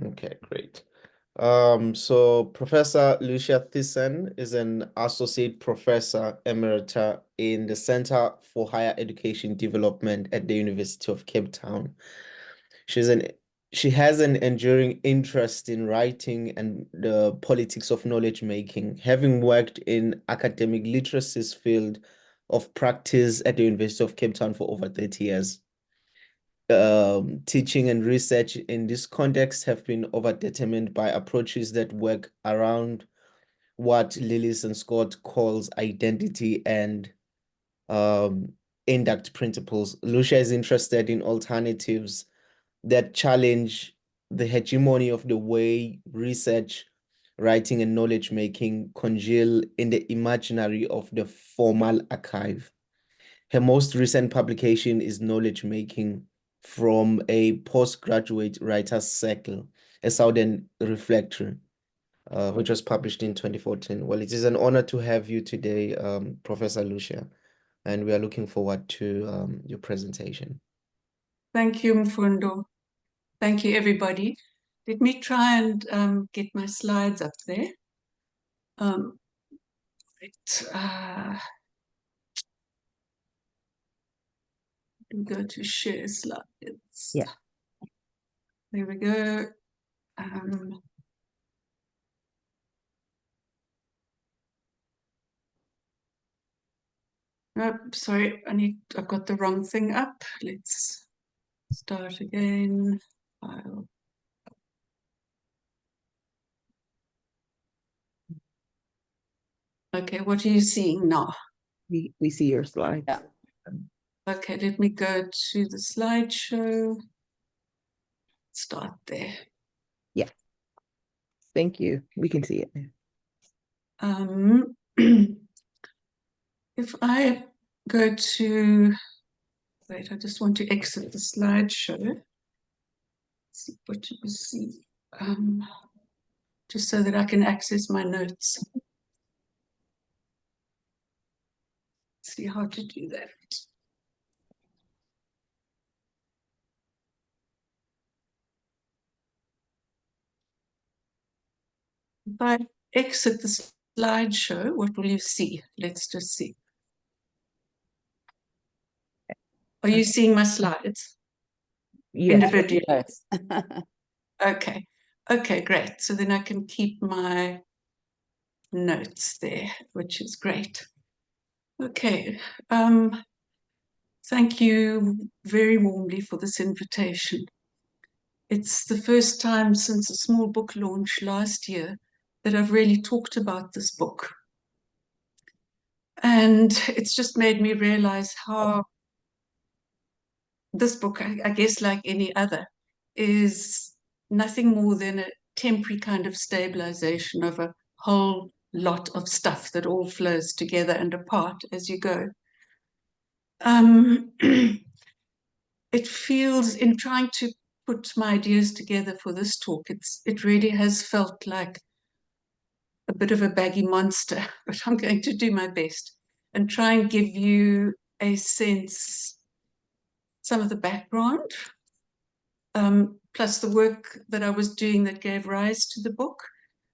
Okay, great. So Professor Lucia Thesen is an associate professor emerita in the Center for Higher Education Development at the University of Cape Town. She's an she has an enduring interest in writing and the politics of knowledge making, having worked in academic literacy's field of practice at the University of Cape Town for over 30 years. Teaching and research in this context have been overdetermined by approaches that work around what Lillis and Scott calls identity and um, induct principles. Lucia is interested in alternatives that challenge the hegemony of the way research, writing, and knowledge making congeal in the imaginary of the formal archive. Her most recent publication is Knowledge Making from a Postgraduate Writers Circle, a Southern Reflectory, which was published in 2014. Well, it is an honor to have you today, Professor Lucia, and we are looking forward to your presentation. Thank you, Mfundo. Thank you, everybody. Let me try and get my slides up there. Go to share slides. Yeah. There we go. Oh, sorry, I've got the wrong thing up. Let's start again. File. Okay, what are you seeing now? We see your slides. Yeah. Okay, let me go to the slideshow. Start there. Yeah. Thank you. We can see it now. If I go to, wait, I just want to exit the slideshow. See what you see. Just so that I can access my notes. See how to do that. If I exit the slideshow, what will you see? Let's just see. Are you seeing my slides? Individually? Yes. Okay. Okay, great. So then I can keep my notes there, which is great. Okay. Thank you very warmly for this invitation. It's the first time since a small book launch last year that I've really talked about this book. And it's just made me realize how this book, I guess like any other, is nothing more than a temporary kind of stabilization of a whole lot of stuff that all flows together and apart as you go. It feels, in trying to put my ideas together for this talk, it really has felt like a bit of a baggy monster, but I'm going to do my best and try and give you a sense, some of the background, plus the work that I was doing that gave rise to the book,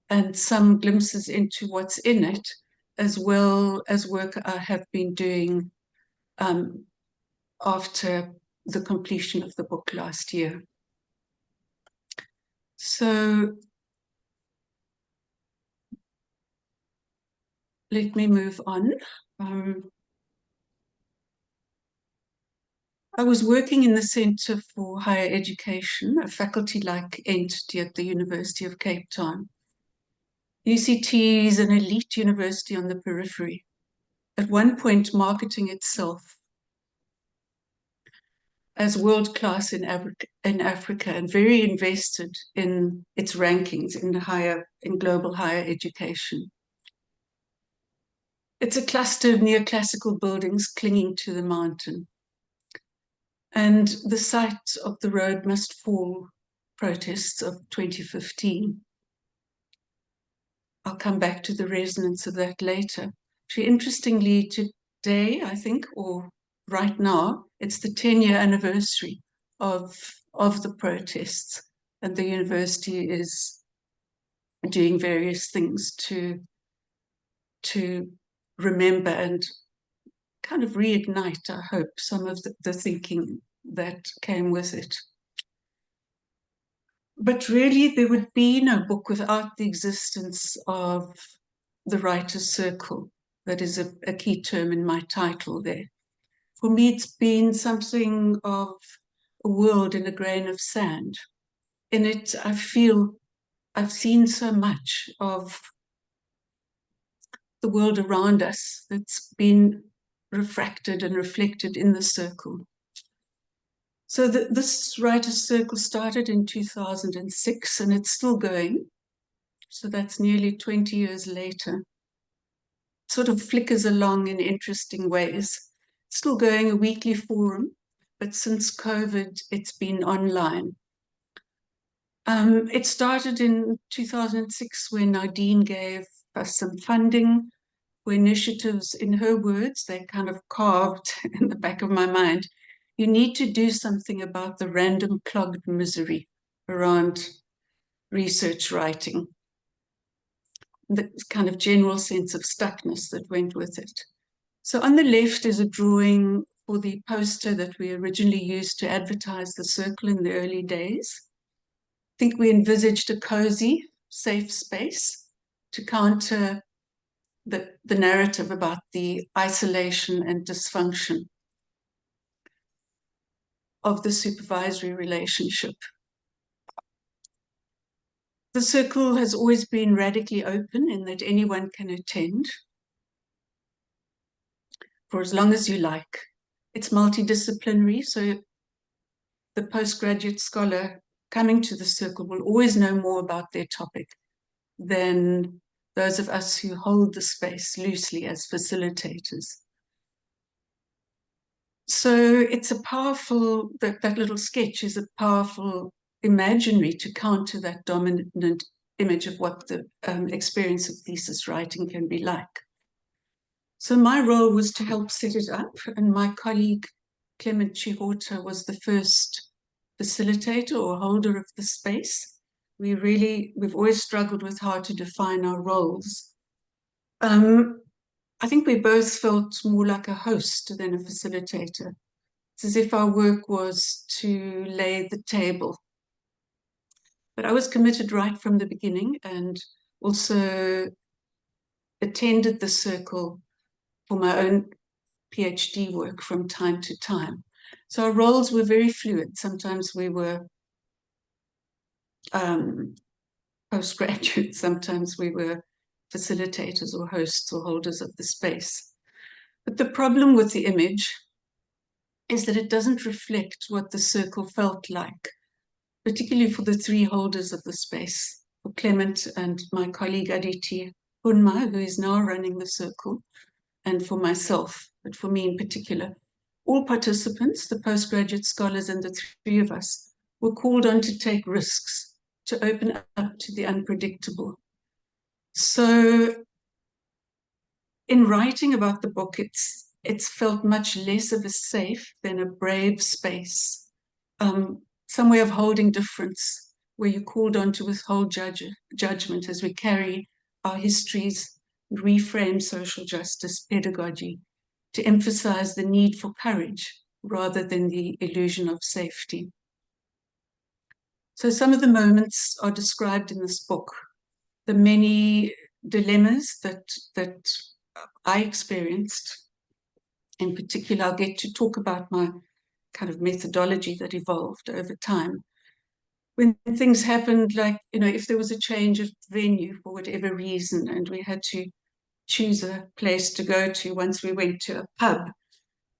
and some glimpses into what's in it, as well as work I have been doing after the completion of the book last year. So let me move on. I was working in the Centre for Higher Education, a faculty-like entity at the University of Cape Town. UCT is an elite university on the periphery, at one point marketing itself as world-class in Africa and very invested in its rankings in global higher education. It's a cluster of neoclassical buildings clinging to the mountain. And the site of the Road Must Fall protests of 2015. I'll come back to the resonance of that later. Actually, interestingly, today, I think, or right now, it's the 10-year anniversary of the protests. and the university is doing various things to remember and kind of reignite, I hope, some of the thinking that came with it. But really, there would be no book without the existence of the writer's circle. That is a key term in my title there. For me, it's been something of a world in a grain of sand. In it, I feel I've seen so much of the world around us that's been refracted and reflected in the circle. So this writer's circle started in 2006 and it's still going. So that's nearly 20 years later. Sort of flickers along in interesting ways. Still going, a weekly forum, but since COVID, it's been online. It started in 2006 when Nadine gave us some funding for initiatives. In her words, they kind of carved in the back of my mind. You need to do something about the random clogged misery around research writing, the kind of general sense of stuckness that went with it. So on the left is a drawing for the poster that we originally used to advertise the circle in the early days. I think we envisaged a cozy, safe space to counter the narrative about the isolation and dysfunction of the supervisory relationship. The circle has always been radically open in that anyone can attend for as long as you like. It's multidisciplinary, so the postgraduate scholar coming to the circle will always know more about their topic than those of us who hold the space loosely as facilitators. So it's a powerful, that little sketch is a powerful imaginary to counter that dominant image of what the experience of thesis writing can be like. So my role was to help set it up, and my colleague Clement Chihota was the first facilitator or holder of the space. We've always struggled with how to define our roles. I think we both felt more like a host than a facilitator. It's as if our work was to lay the table. But I was committed right from the beginning and also attended the circle for my own PhD work from time to time. So our roles were very fluid. Sometimes we were postgraduates, sometimes we were facilitators or hosts or holders of the space. But the problem with the image is that it doesn't reflect what the circle felt like, particularly for the three holders of the space, for Clement and my colleague Aditi Hunma, who is now running the circle, and for myself, but for me in particular. All participants, the postgraduate scholars and the three of us, were called on to take risks, to open up to the unpredictable. So in writing about the book, it's felt much less of a safe than a brave space, some way of holding difference, where you're called on to withhold judgment as we carry our histories and reframe social justice pedagogy to emphasize the need for courage rather than the illusion of safety. So some of the moments are described in this book, the many dilemmas that I experienced. In particular, I'll get to talk about my kind of methodology that evolved over time. When things happened, like, if there was a change of venue for whatever reason, and we had to choose a place to go to once we went to a pub,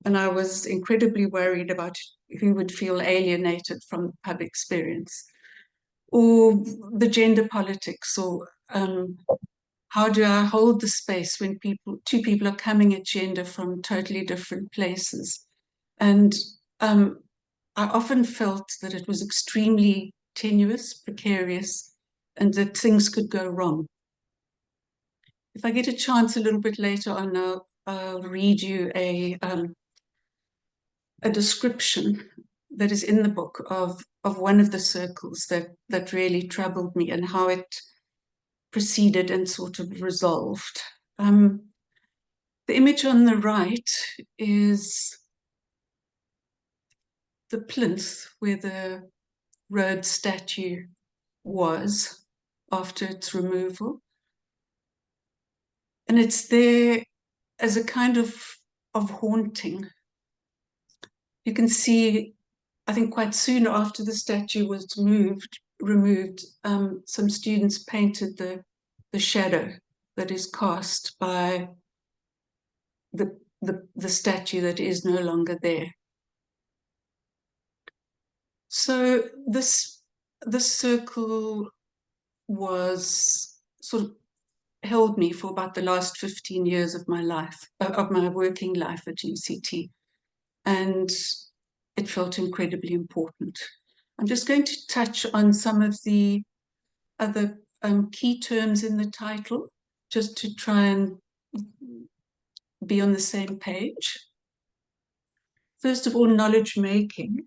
and I was incredibly worried about who would feel alienated from the pub experience, or the gender politics, or how do I hold the space when two people are coming at gender from totally different places? And I often felt that it was extremely tenuous, precarious, and that things could go wrong. If I get a chance a little bit later on, I'll read you a description that is in the book of one of the circles that really troubled me and how it proceeded and sort of resolved. The image on the right is the plinth where the Rhodes statue was after its removal. And it's there as a kind of haunting. You can see, I think quite soon after the statue was removed, some students painted the shadow that is cast by the statue that is no longer there. So this circle was sort of held me for about the last 15 years of my life, of my working life at UCT. And it felt incredibly important. I'm just going to touch on some of the other key terms in the title, just to try and be on the same page. First of all, knowledge making.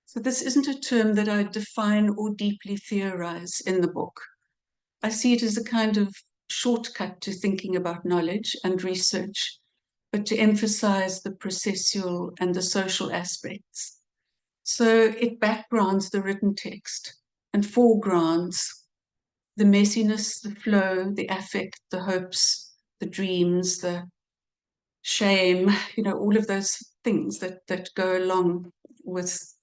So this isn't a term that I define or deeply theorize in the book. I see it as a kind of shortcut to thinking about knowledge and research, but to emphasize the processual and the social aspects. So it backgrounds the written text and foregrounds the messiness, the flow, the affect, the hopes, the dreams, the shame, all of those things that go along with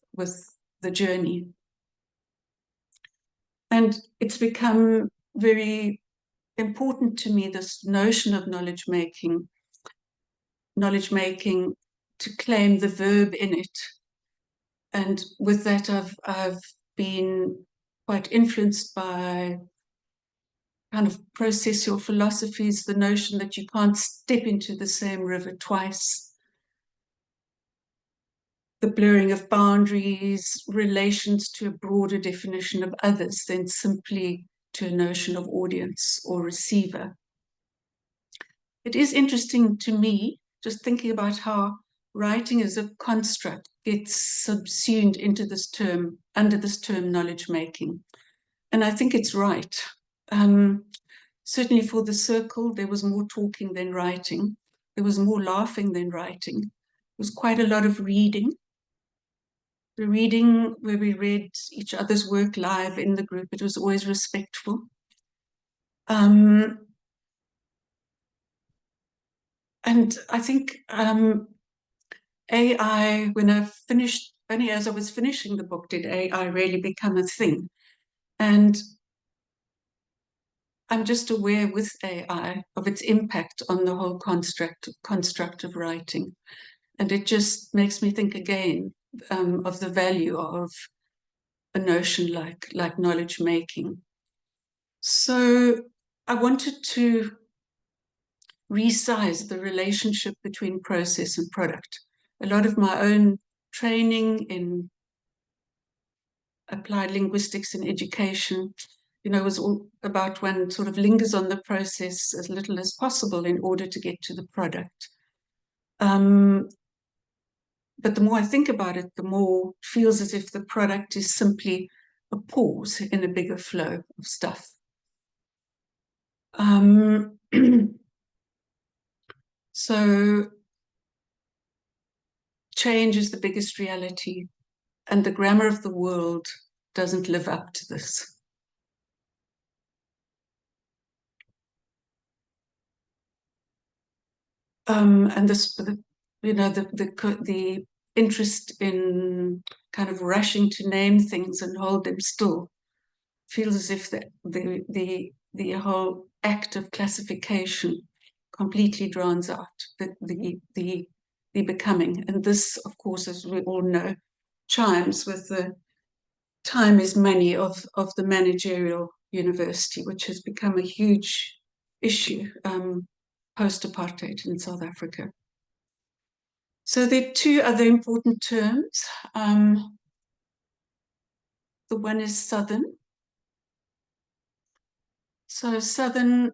the journey. And it's become very important to me, this notion of knowledge making to claim the verb in it. And with that, I've been quite influenced by kind of processual philosophies, the notion that you can't step into the same river twice, the blurring of boundaries, relations to a broader definition of others than simply to a notion of audience or receiver. It is interesting to me, just thinking about how writing as a construct gets subsumed into this term, under this term knowledge making. And I think it's right. Certainly for the circle, there was more talking than writing. There was more laughing than writing. There was quite a lot of reading. The reading where we read each other's work live in the group, it was always respectful. And I think AI, when I finished, only as I was finishing the book, did AI really become a thing. And I'm just aware with AI of its impact on the whole construct of writing. And it just makes me think again of the value of a notion like knowledge making. So I wanted to resize the relationship between process and product. A lot of my own training in applied linguistics in education, was all about one sort of lingers on the process as little as possible in order to get to the product. But the more I think about it, the more it feels as if the product is simply a pause in a bigger flow of stuff. So change is the biggest reality, and the grammar of the world doesn't live up to this. And this, the interest in kind of rushing to name things and hold them still feels as if the whole act of classification completely drowns out the becoming. And this, of course, as we all know, chimes with the time is money of the managerial university, which has become a huge issue post-apartheid in South Africa. So there are two other important terms. The one is Southern. So Southern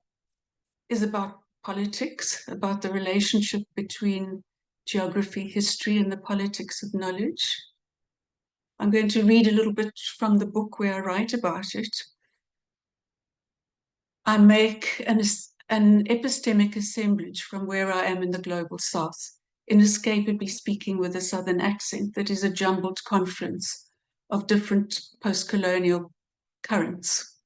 is about politics, about the relationship between geography, history, and the politics of knowledge. I'm going to read a little bit from the book where I write about it. I make an epistemic assemblage from where I am in the global south, inescapably speaking with a southern accent that is a jumbled confluence of different post-colonial currents,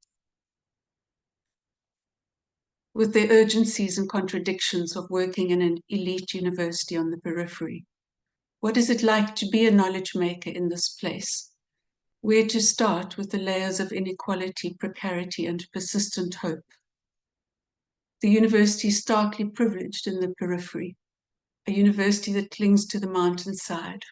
with their urgencies and contradictions of working in an elite university on the periphery. What is it like to be a knowledge maker in this place? Where to start with the layers of inequality, precarity, and persistent hope? The university is starkly privileged in the periphery, a university that clings to the mountainside,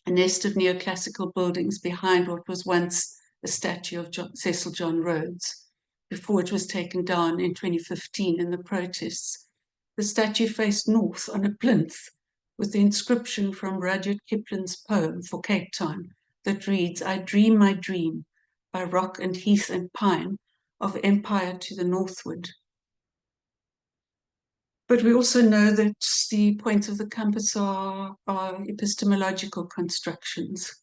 a nest of neoclassical buildings behind what was once a statue of Cecil John Rhodes, before it was taken down in 2015 in the protests. The statue faced north on a plinth with the inscription from Rudyard Kipling's poem for Cape Town that reads, "I dream my dream by rock and heath and pine of empire to the northward." But we also know that the points of the compass are epistemological constructions.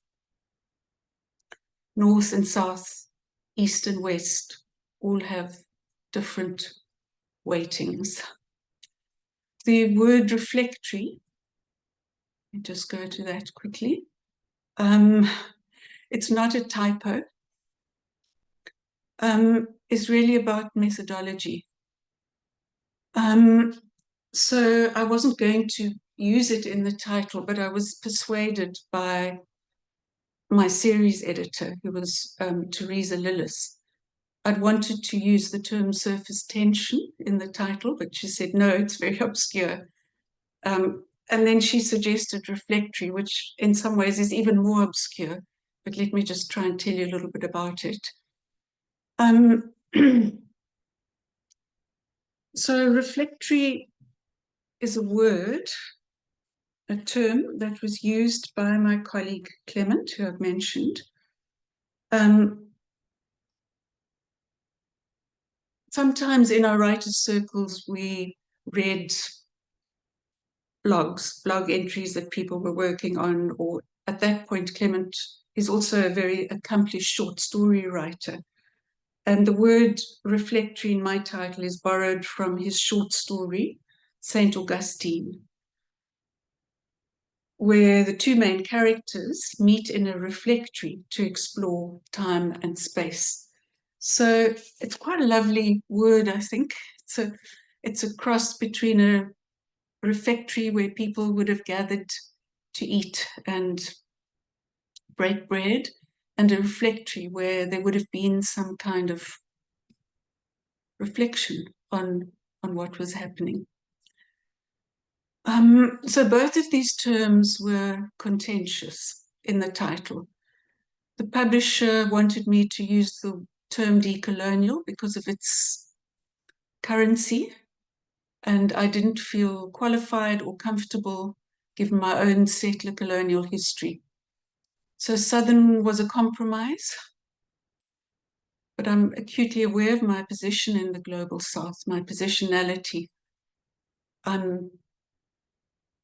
North and south, east and west, all have different weightings. The word reflectory, let me just go to that quickly. It's not a typo. It's really about methodology. So I wasn't going to use it in the title, but I was persuaded by my series editor, who was Teresa Lillis. I'd wanted to use the term surface tension in the title, but she said, no, it's very obscure. And then she suggested reflectory, which in some ways is even more obscure, but let me just try and tell you a little bit about it. So reflectory is a word, a term that was used by my colleague Clement, who I've mentioned. Sometimes in our writers' circles, we read blog entries that people were working on, or at that point, Clement is also a very accomplished short story writer. And the word reflectory in my title is borrowed from his short story, Saint Augustine, where the two main characters meet in a reflectory to explore time and space. So it's quite a lovely word, I think. It's a cross between a refectory where people would have gathered to eat and break bread, and a reflectory where there would have been some kind of reflection on what was happening. So both of these terms were contentious in the title. The publisher wanted me to use the term decolonial because of its currency, and I didn't feel qualified or comfortable given my own settler colonial history. So Southern was a compromise, but I'm acutely aware of my position in the global South, my positionality. I'm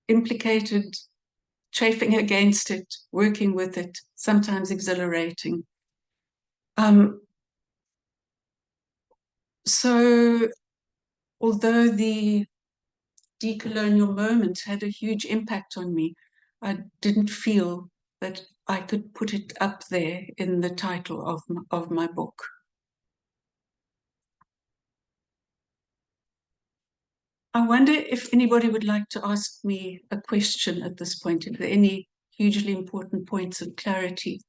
implicated, chafing against it, working with it, sometimes exhilarating. So although the decolonial moment had a huge impact on me, I didn't feel that I could put it up there in the title of my book. I wonder if anybody would like to ask me a question at this point. If there are any hugely important points of clarity.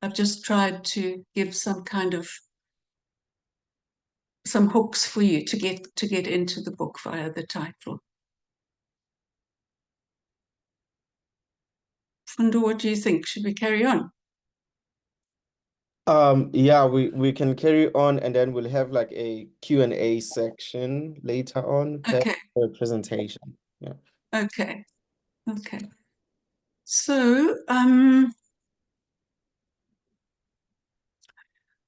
I've just tried to give some hooks for you to get into the book via the title. Fundo, what do you think? Should we carry on? Yeah, we can carry on, and then we'll have like a Q&A section later on. Okay. For presentation. Yeah. Okay. So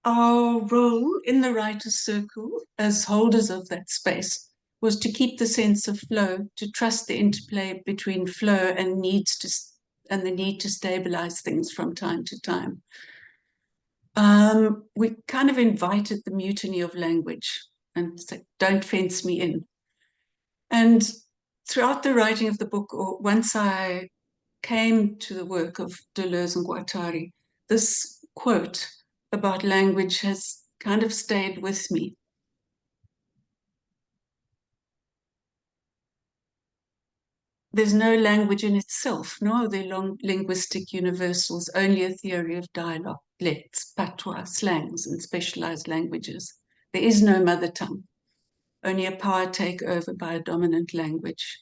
our role in the writers' circle as holders of that space was to keep the sense of flow, to trust the interplay between flow and needs and the need to stabilize things from time to time. We kind of invited the mutiny of language and said, don't fence me in. And throughout the writing of the book, or once I came to the work of Deleuze and Guattari, this quote about language has kind of stayed with me. There's no language in itself, nor are there linguistic universals, only a theory of dialects, patois, slangs, and specialized languages. There is no mother tongue, only a power takeover by a dominant language.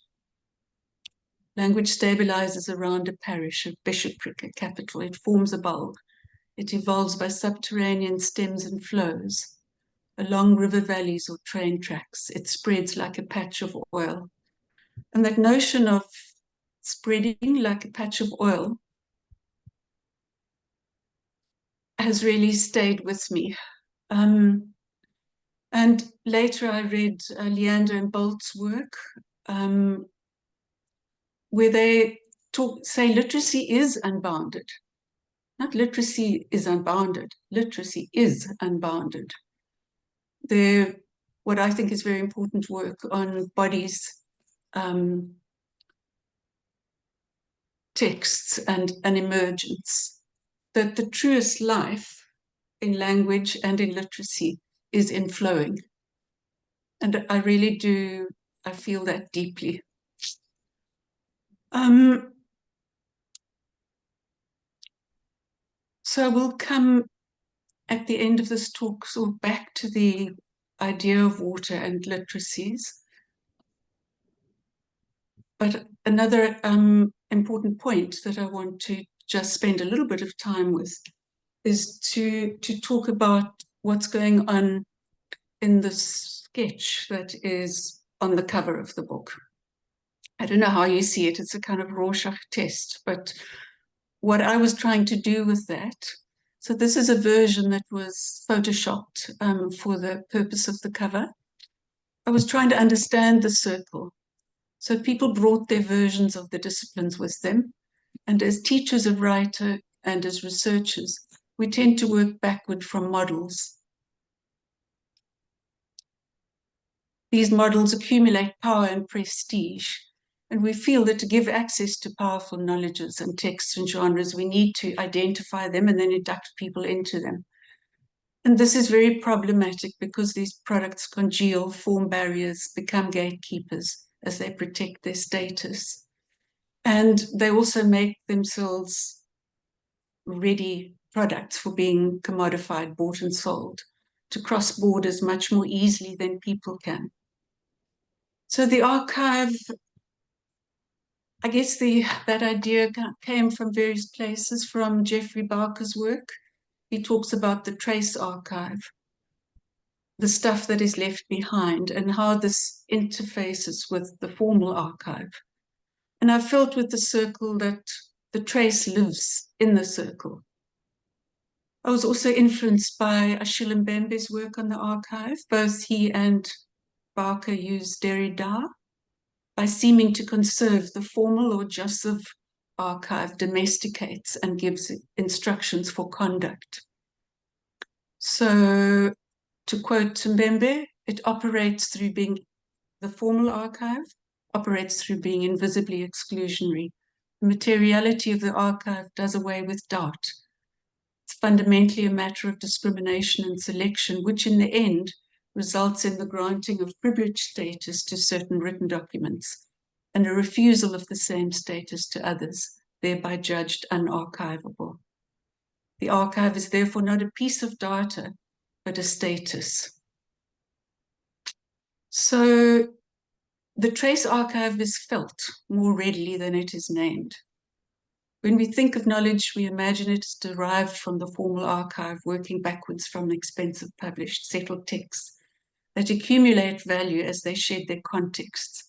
Language stabilizes around a parish, a bishopric, a capital. It forms a bulb. It evolves by subterranean stems and flows, along river valleys or train tracks. It spreads like a patch of oil. And that notion of spreading like a patch of oil has really stayed with me. And later I read Leander and Bolt's work, where they say literacy is unbounded. Not literacy is unbounded, literacy is unbounded. What I think is very important work on bodies, texts, and an emergence, that the truest life in language and in literacy is in flowing. And I really do, I feel that deeply. So we'll come at the end of this talk sort of back to the idea of water and literacies. But another important point that I want to just spend a little bit of time with is to talk about what's going on in the sketch that is on the cover of the book. I don't know how you see it. It's a kind of Rorschach test, but what I was trying to do with that, so this is a version that was photoshopped for the purpose of the cover. I was trying to understand the circle. So people brought their versions of the disciplines with them. And as teachers of writer and as researchers, we tend to work backward from models. These models accumulate power and prestige. And we feel that to give access to powerful knowledges and texts and genres, we need to identify them and then induct people into them. And this is very problematic because these products congeal, form barriers, become gatekeepers as they protect their status. And they also make themselves ready products for being commodified, bought and sold, to cross borders much more easily than people can. So the archive, I guess that idea came from various places, from Jeffrey Barker's work. He talks about the trace archive, the stuff that is left behind, and how this interfaces with the formal archive. And I felt with the circle that the trace lives in the circle. I was also influenced by Achille Mbembe's work on the archive. Both he and Barker used Derrida by seeming to conserve the formal or jussive archive, domesticates and gives instructions for conduct. So, to quote Mbembe, it operates through being, the formal archive operates through being invisibly exclusionary. The materiality of the archive does away with doubt. It's fundamentally a matter of discrimination and selection, which in the end results in the granting of privileged status to certain written documents and a refusal of the same status to others, thereby judged unarchivable. The archive is therefore not a piece of data, but a status. So the trace archive is felt more readily than it is named. When we think of knowledge, we imagine it is derived from the formal archive, working backwards from expensive published settled texts that accumulate value as they shed their contexts.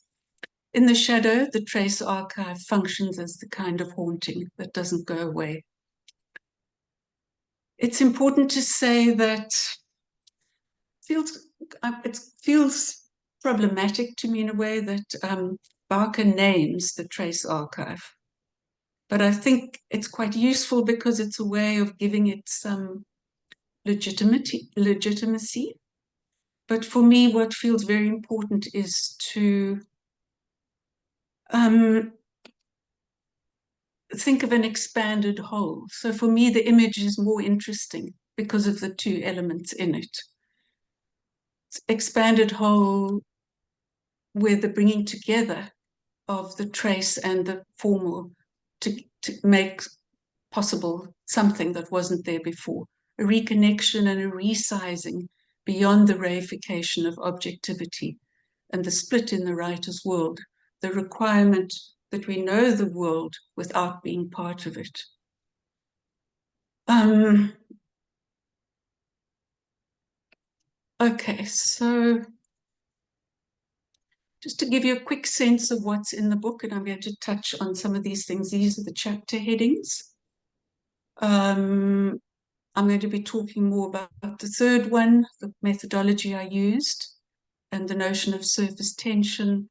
In the shadow, the trace archive functions as the kind of haunting that doesn't go away. It's important to say that it feels problematic to me in a way that Barker names the trace archive. But I think it's quite useful because it's a way of giving it some legitimacy. But for me, what feels very important is to think of an expanded whole. So for me, the image is more interesting because of the two elements in it. Expanded whole where the bringing together of the trace and the formal to make possible something that wasn't there before, a reconnection and a resizing beyond the reification of objectivity and the split in the writer's world, the requirement that we know the world without being part of it. Okay, so just to give you a quick sense of what's in the book, and I'm going to touch on some of these things. These are the chapter headings. I'm going to be talking more about the third one, the methodology I used, and the notion of surface tension.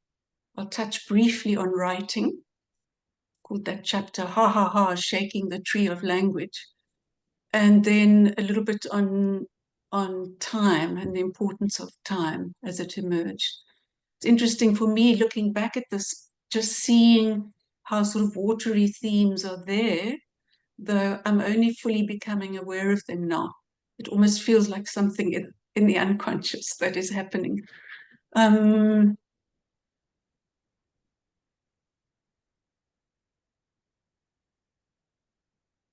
I'll touch briefly on writing, called that chapter, Ha Ha Ha, Shaking the Tree of Language. And then a little bit on time and the importance of time as it emerged. It's interesting for me looking back at this, just seeing how sort of watery themes are there, though I'm only fully becoming aware of them now. It almost feels like something in the unconscious that is happening.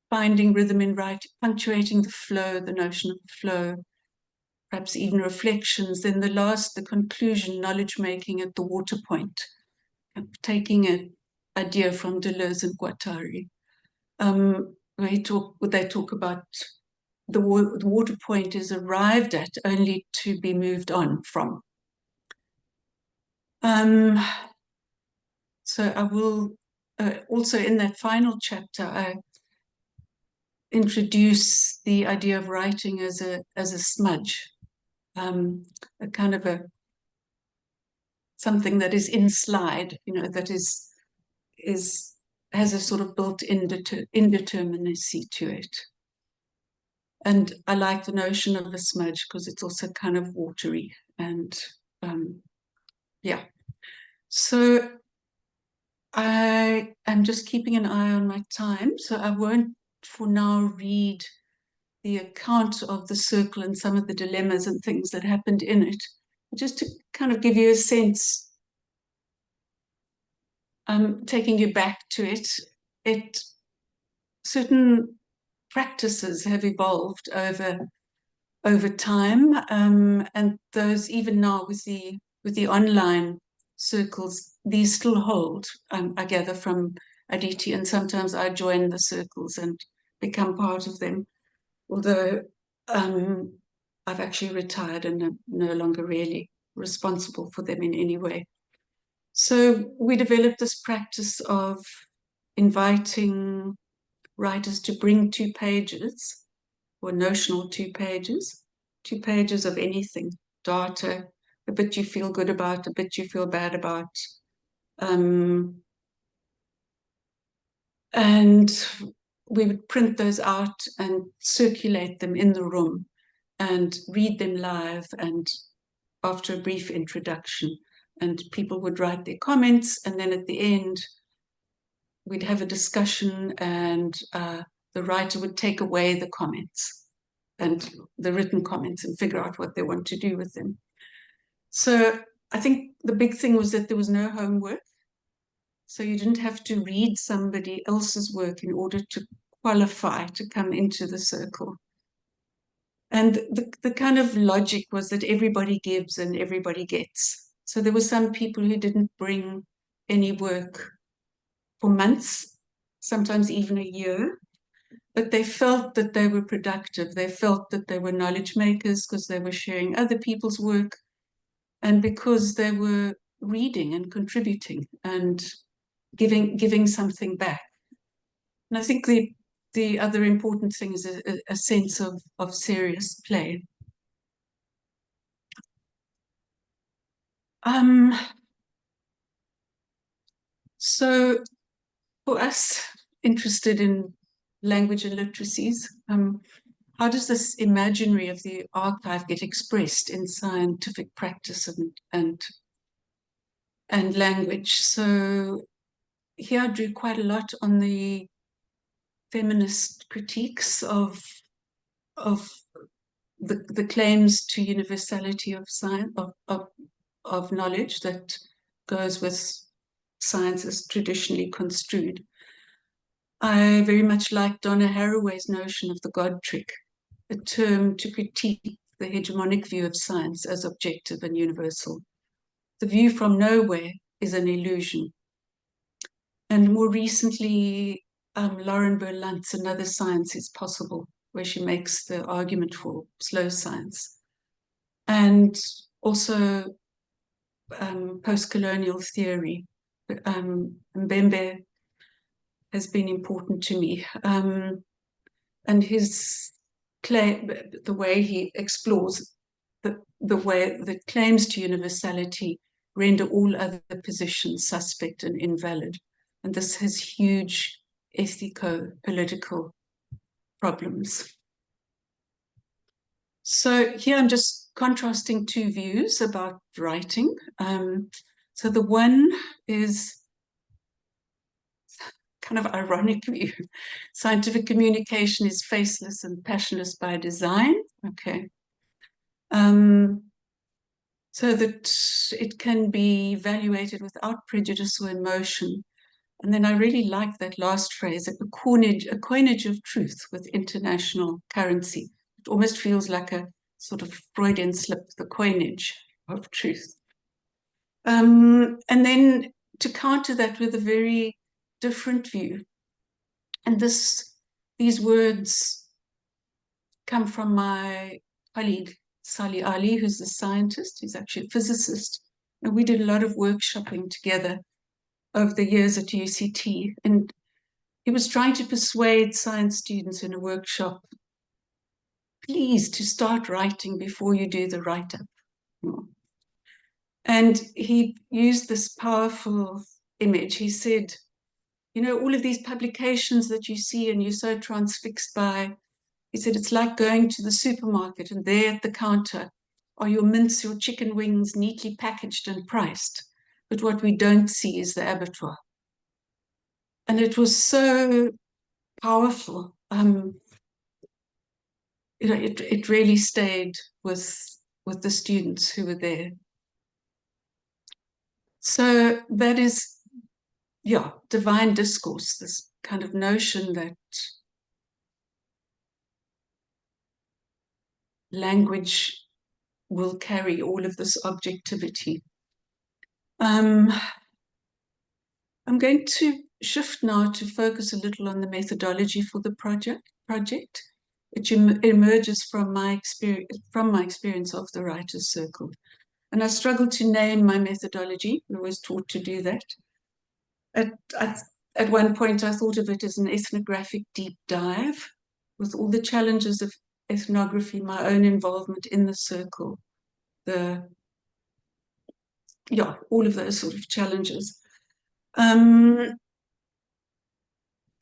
Finding rhythm in writing, punctuating the flow, the notion of flow, perhaps even reflections. Then the conclusion, knowledge making at the water point, taking an idea from Deleuze and Guattari. Where they talk about the water point is arrived at only to be moved on from. So I will also in that final chapter, I introduce the idea of writing as a smudge, a kind of something that is in slide, that has a sort of built indeterminacy to it. And I like the notion of a smudge because it's also kind of watery and yeah. So I am just keeping an eye on my time, so I won't for now read the account of the circle and some of the dilemmas and things that happened in it, just to kind of give you a sense, taking you back to it, certain practices have evolved over time, and those even now with the online circles, these still hold. I gather from Aditi, and sometimes I join the circles and become part of them. Although I've actually retired and am no longer really responsible for them in any way. So we developed this practice of inviting writers to bring 2 pages, or notional 2 pages of anything, data, a bit you feel good about, a bit you feel bad about. And we would print those out and circulate them in the room and read them live and after a brief introduction. And people would write their comments, and then at the end, we'd have a discussion, and the writer would take away the comments and the written comments and figure out what they want to do with them. So I think the big thing was that there was no homework. So you didn't have to read somebody else's work in order to qualify to come into the circle. And the kind of logic was that everybody gives and everybody gets. So there were some people who didn't bring any work for months, sometimes even a year, but they felt that they were productive. They felt that they were knowledge makers because they were sharing other people's work and because they were reading and contributing and giving something back. And I think the other important thing is a sense of serious play. So for us interested in language and literacies. How does this imaginary of the archive get expressed in scientific practice and language? So here I drew quite a lot on the feminist critiques of the claims to universality of science, of knowledge that goes with science as traditionally construed. I very much like Donna Haraway's notion of the God trick, a term to critique the hegemonic view of science as objective and universal. The view from nowhere is an illusion. And more recently, Lauren Berlant's Another Science is Possible, where she makes the argument for slow science. And also post-colonial theory. Mbembe has been important to me. And his claim, the way he explores the way that claims to universality render all other positions suspect and invalid. And this has huge ethico-political problems. So here I'm just contrasting two views about writing. So the one is kind of ironic view. Scientific communication is faceless and passionless by design. Okay. So that it can be evaluated without prejudice or emotion. And then I really like that last phrase, a coinage of truth with international currency. It almost feels like a sort of Freudian slip, the coinage of truth. And then to counter that with a very different view. And these words come from my colleague, Sally Ali, who's a scientist, who's actually a physicist. And we did a lot of workshopping together over the years at UCT. And he was trying to persuade science students in a workshop, please, to start writing before you do the write-up. And he used this powerful image. He said, you know, all of these publications that you see and you're so transfixed by, he said, it's like going to the supermarket and there at the counter are your mince, your chicken wings neatly packaged and priced. But what we don't see is the abattoir. And it was so powerful. You know, it really stayed with the students who were there. So that is, yeah, divine discourse, this kind of notion that language will carry all of this objectivity. I'm going to shift now to focus a little on the methodology for the project, which emerges from my experience of the Writers' Circle. And I struggle to name my methodology. I was taught to do that. At one point, I thought of it as an ethnographic deep dive with all the challenges of ethnography, my own involvement in the circle, all of those sort of challenges. I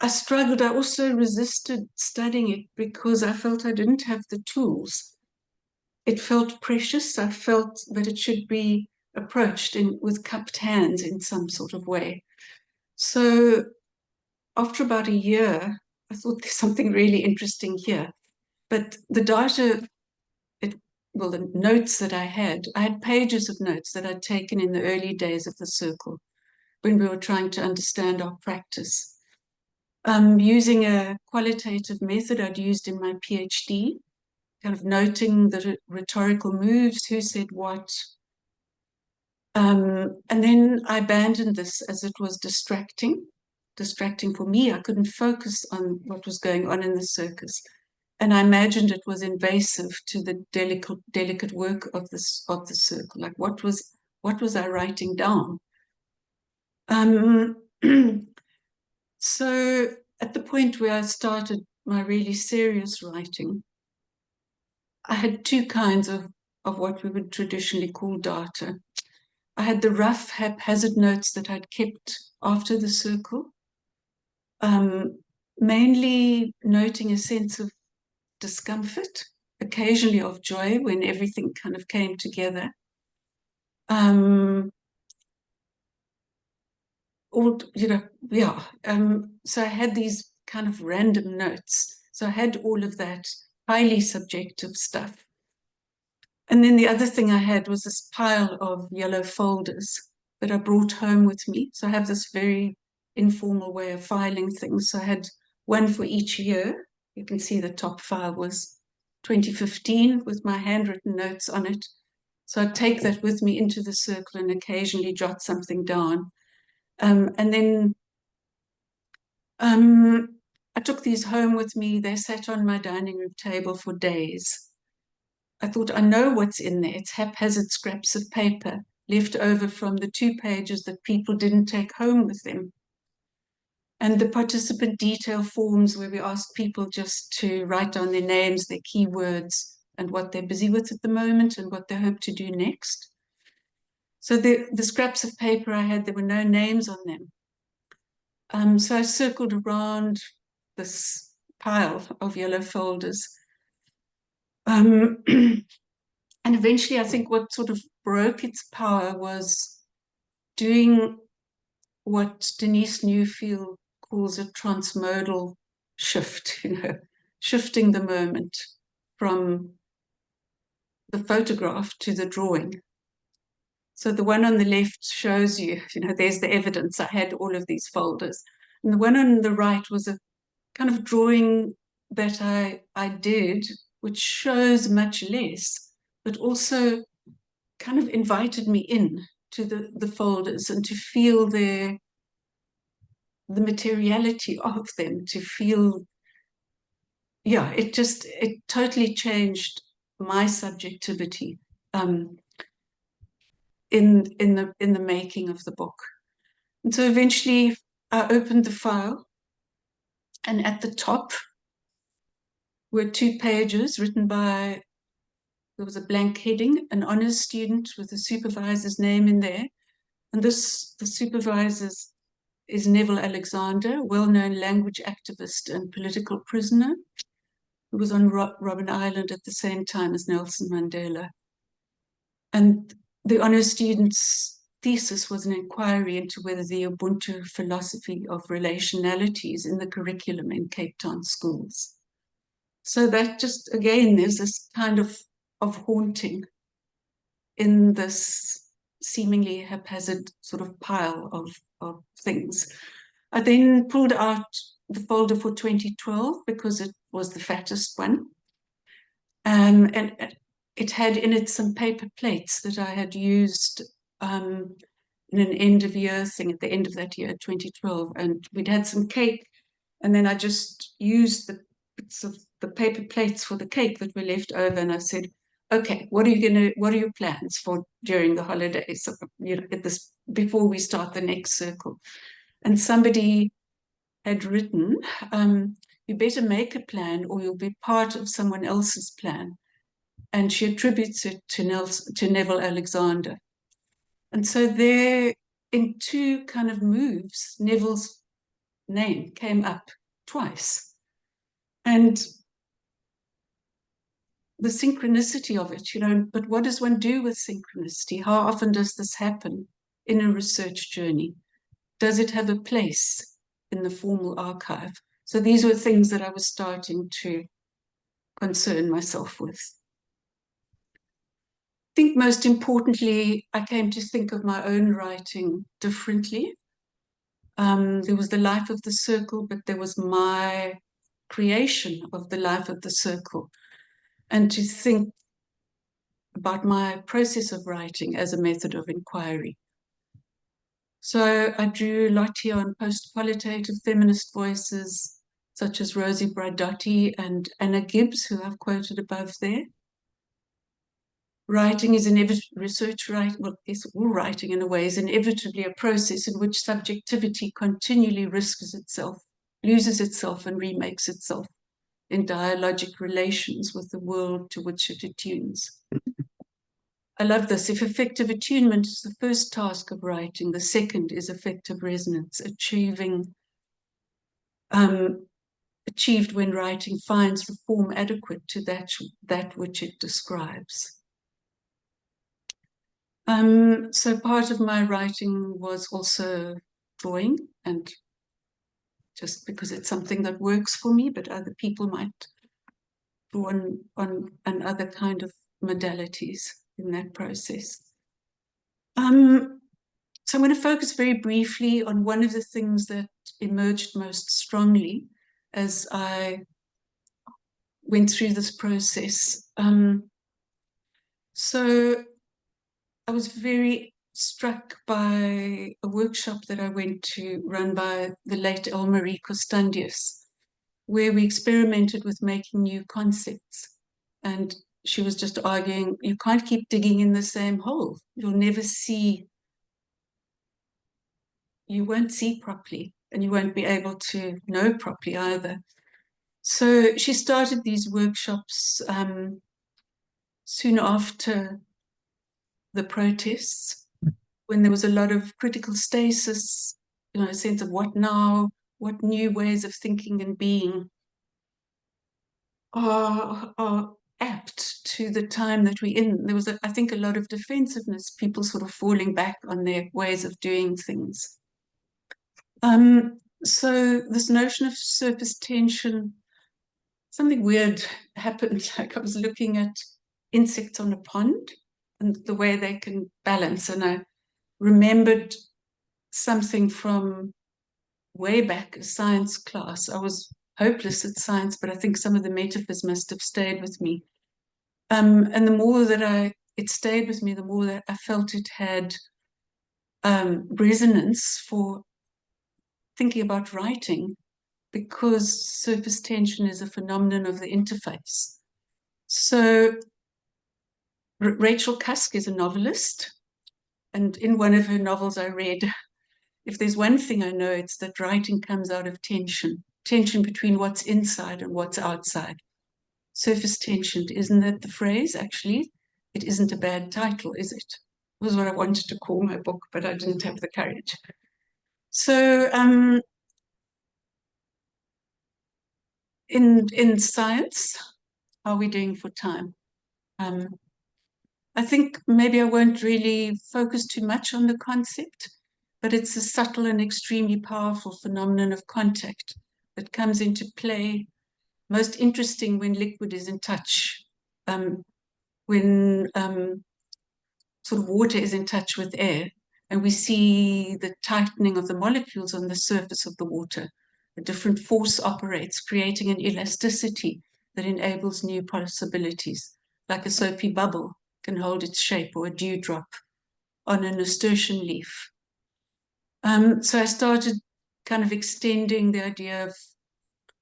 struggled. I also resisted studying it because I felt I didn't have the tools. It felt precious. I felt that it should be approached with cupped hands in some sort of way. So after about a year, I thought there's something really interesting here. But the data, the notes that I had pages of notes that I'd taken in the early days of the circle when we were trying to understand our practice. Using a qualitative method I'd used in my PhD, kind of noting the rhetorical moves, who said what. And then I abandoned this as it was distracting for me. I couldn't focus on what was going on in the circus. And I imagined it was invasive to the delicate work of the circle. Like what was I writing down? So at the point where I started my really serious writing, I had two kinds of what we would traditionally call data. I had the rough haphazard notes that I'd kept after the circle. mainly noting a sense of discomfort, occasionally of joy when everything kind of came together. So I had these kind of random notes. So I had all of that highly subjective stuff. And then the other thing I had was this pile of yellow folders that I brought home with me. So I have this very informal way of filing things. So I had one for each year. You can see the top file was 2015 with my handwritten notes on it. So I'd take that with me into the circle and occasionally jot something down. And then I took these home with me. They sat on my dining room table for days. I thought, I know what's in there. It's haphazard scraps of paper left over from the 2 pages that people didn't take home with them. And the participant detail forms where we asked people just to write down their names, their keywords, and what they're busy with at the moment and what they hope to do next. So the scraps of paper I had, there were no names on them. So I circled around this pile of yellow folders. And eventually, I think what sort of broke its power was doing what Denise Newfield calls a transmodal shift, shifting the moment from the photograph to the drawing. So the one on the left shows you, there's the evidence. I had all of these folders. And the one on the right was a kind of drawing that I did, which shows much less, but also kind of invited me in to the folders and to feel the materiality of them, to feel, it totally changed my subjectivity in the making of the book. And so eventually I opened the file, and at the top were 2 pages written by, there was a blank heading, an honors student with the supervisor's name in there. And the supervisor is Neville Alexander, well-known language activist and political prisoner, who was on Robben Island at the same time as Nelson Mandela. And the honors student's thesis was an inquiry into whether the Ubuntu philosophy of relationality is in the curriculum in Cape Town schools. So that just, again, there's this kind of haunting in this seemingly haphazard sort of pile of things. I then pulled out the folder for 2012 because it was the fattest one. And it had in it some paper plates that I had used in an end of year thing at the end of that year, 2012. And we'd had some cake, and then I just used the bits of the paper plates for the cake that were left over. And I said, okay, what are your plans for during the holidays? At this, before we start the next circle. And somebody had written, you better make a plan or you'll be part of someone else's plan. And she attributes it to Neville Alexander. And so there, in 2 kind of moves, Neville's name came up twice. And the synchronicity of it, but what does one do with synchronicity? How often does this happen in a research journey? Does it have a place in the formal archive? So these were things that I was starting to concern myself with. I think most importantly, I came to think of my own writing differently. There was the life of the circle, but there was my creation of the life of the circle. And to think about my process of writing as a method of inquiry. So I drew a lot here on post-qualitative feminist voices, such as Rosie Braidotti and Anna Gibbs, who I've quoted above there. Writing is research writing, well, yes, all writing in a way is inevitably a process in which subjectivity continually risks itself, loses itself and remakes itself in dialogic relations with the world to which it attunes. I love this. If effective attunement is the first task of writing, the second is effective resonance, achieving achieved when writing finds reform adequate to that which it describes. So part of my writing was also drawing, and just because it's something that works for me, but other people might draw on other kind of modalities in that process. So I'm going to focus very briefly on one of the things that emerged most strongly as I went through this process. So I was very struck by a workshop that I went to run by the late Elmarie Costandius, where we experimented with making new concepts. And she was just arguing, you can't keep digging in the same hole. You'll never see, you won't see properly, and you won't be able to know properly either. So she started these workshops soon after the protests, when there was a lot of critical stasis, a sense of what now, what new ways of thinking and being are apt to the time that we're in. There was, I think, a lot of defensiveness, people sort of falling back on their ways of doing things. So this notion of surface tension, something weird happened. Like I was looking at insects on a pond and the way they can balance, and I remembered something from way back, a science class. I was hopeless at science, but I think some of the metaphors must have stayed with me. And the more that it stayed with me, the more that I felt it had resonance for thinking about writing, because surface tension is a phenomenon of the interface. So Rachel Cusk is a novelist, and in one of her novels I read, if there's one thing I know, it's that writing comes out of tension between what's inside and what's outside. Surface tension, isn't that the phrase? Actually, it isn't a bad title, is it? It was what I wanted to call my book, but I didn't have the courage. So in science, how are we doing for time? I think maybe I won't really focus too much on the concept, but it's a subtle and extremely powerful phenomenon of contact that comes into play, most interesting when liquid is in touch, when sort of water is in touch with air, and we see the tightening of the molecules on the surface of the water. A different force operates, creating an elasticity that enables new possibilities, like a soapy bubble can hold its shape, or a dewdrop on a nasturtium leaf. So I started kind of extending the idea of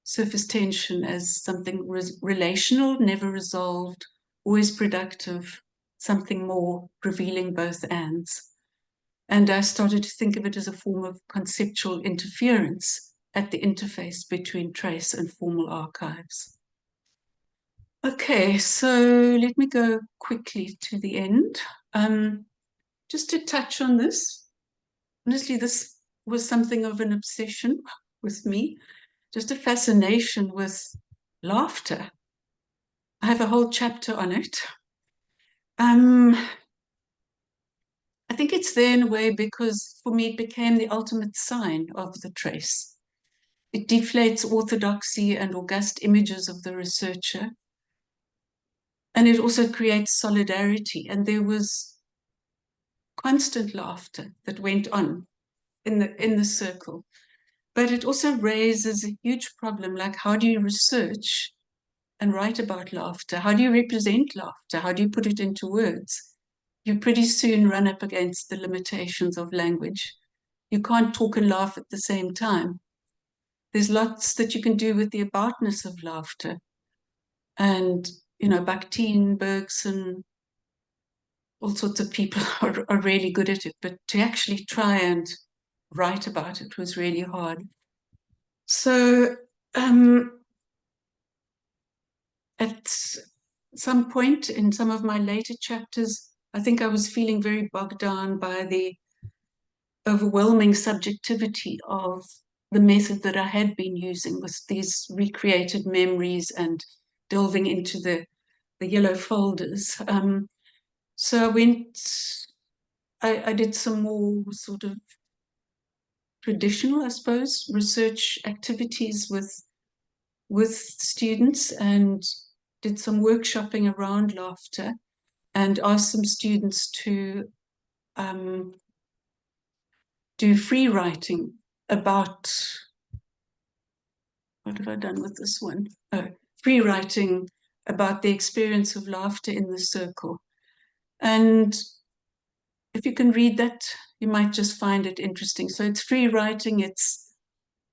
surface tension as something relational, never resolved, always productive, something more, revealing both ends. And I started to think of it as a form of conceptual interference at the interface between trace and formal archives. Okay, so let me go quickly to the end. Just to touch on this, honestly, this was something of an obsession with me, just a fascination with laughter. I have a whole chapter on it. I think it's there in a way because for me it became the ultimate sign of the trace. It deflates orthodoxy and august images of the researcher. And it also creates solidarity. And there was constant laughter that went on in the circle. But it also raises a huge problem, like how do you research and write about laughter? How do you represent laughter? How do you put it into words? You pretty soon run up against the limitations of language. You can't talk and laugh at the same time. There's lots that you can do with the aboutness of laughter. And, Bakhtin, Bergson, all sorts of people are really good at it. But to actually try and write about it was really hard. So at some point in some of my later chapters, I think I was feeling very bogged down by the overwhelming subjectivity of the method that I had been using, was these recreated memories and delving into the yellow folders. So I did some more sort of traditional, I suppose, research activities with students, and did some workshopping around laughter, and asked some students to do free writing about, what have I done with this one? Oh, free writing about the experience of laughter in the circle. And if you can read that, you might just find it interesting. So it's free writing, it's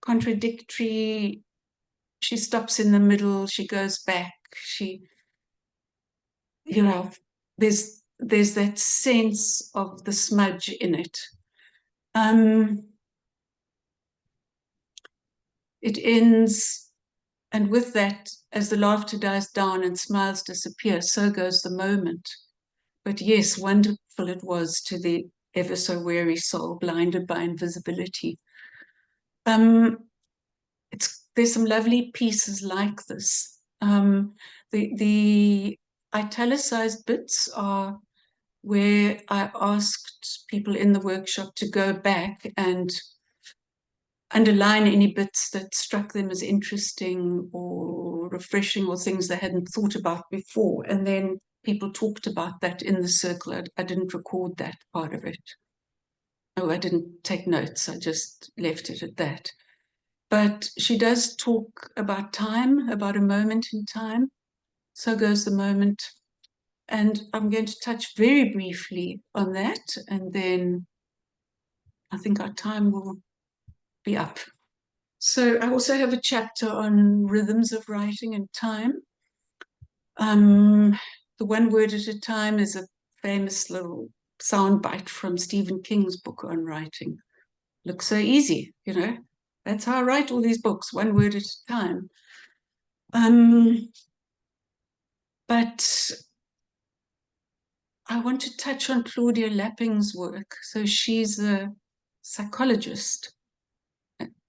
contradictory. She stops in the middle, she goes back, there's that sense of the smudge in it. It ends, and with that, as the laughter dies down and smiles disappear, so goes the moment. But yes, wonderful it was to the ever so weary soul, blinded by invisibility. There's some lovely pieces like this. The italicized bits are where I asked people in the workshop to go back and underline any bits that struck them as interesting or refreshing, or things they hadn't thought about before. And then people talked about that in the circle. I didn't record that part of it. Oh, I didn't take notes. I just left it at that. But she does talk about time, about a moment in time. So goes the moment. And I'm going to touch very briefly on that, and then I think our time will be up. So I also have a chapter on rhythms of writing and time. The one word at a time is a famous little soundbite from Stephen King's book on writing. Looks so easy, you know. That's how I write all these books, one word at a time. But I want to touch on Claudia Lapping's work. So she's a psychologist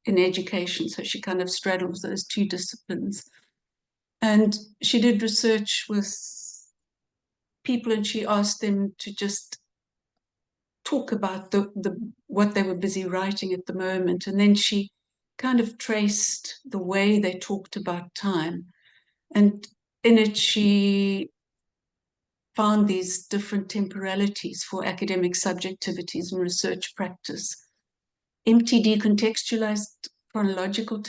in education, so she kind of straddles those two disciplines. And she did research with people, and she asked them to just talk about what they were busy writing at the moment. And then she kind of traced the way they talked about time. And in it, she found these different temporalities for academic subjectivities and research practice. Empty decontextualized chronological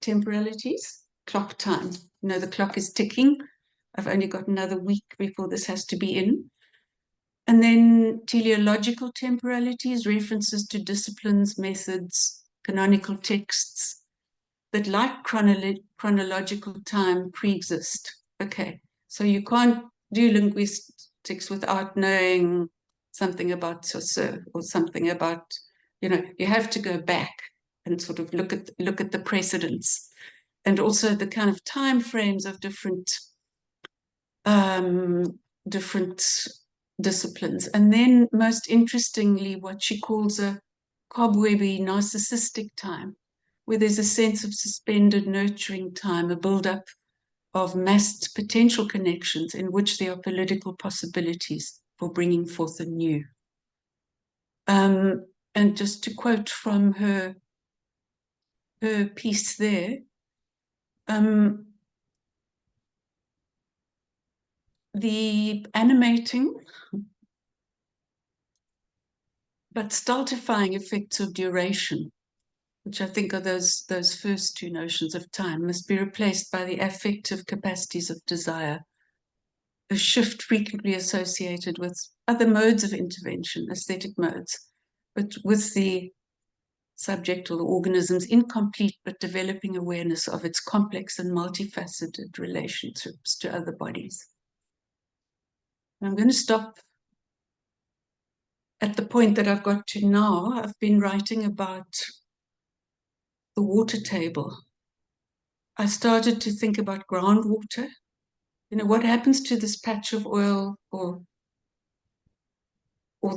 temporalities, clock time. You know, the clock is ticking. I've only got another week before this has to be in. And then teleological temporalities, references to disciplines, methods, canonical texts that, like chronological time, pre-exist. Okay, so you can't do linguistics without knowing something about Saussure or something about, you have to go back and sort of look at the precedents, and also the kind of time frames of different disciplines. And then, most interestingly, what she calls a cobwebby narcissistic time, where there's a sense of suspended nurturing time, a build-up of massed potential connections in which there are political possibilities for bringing forth a new. And just to quote from her piece there, the animating but stultifying effects of duration, which I think are those first two notions of time, must be replaced by the affective capacities of desire, a shift frequently associated with other modes of intervention, aesthetic modes, but with the subject or the organism's incomplete but developing awareness of its complex and multifaceted relationships to other bodies. And I'm going to stop at the point that I've got to now. I've been writing about the water table. I started to think about groundwater. What happens to this patch of oil or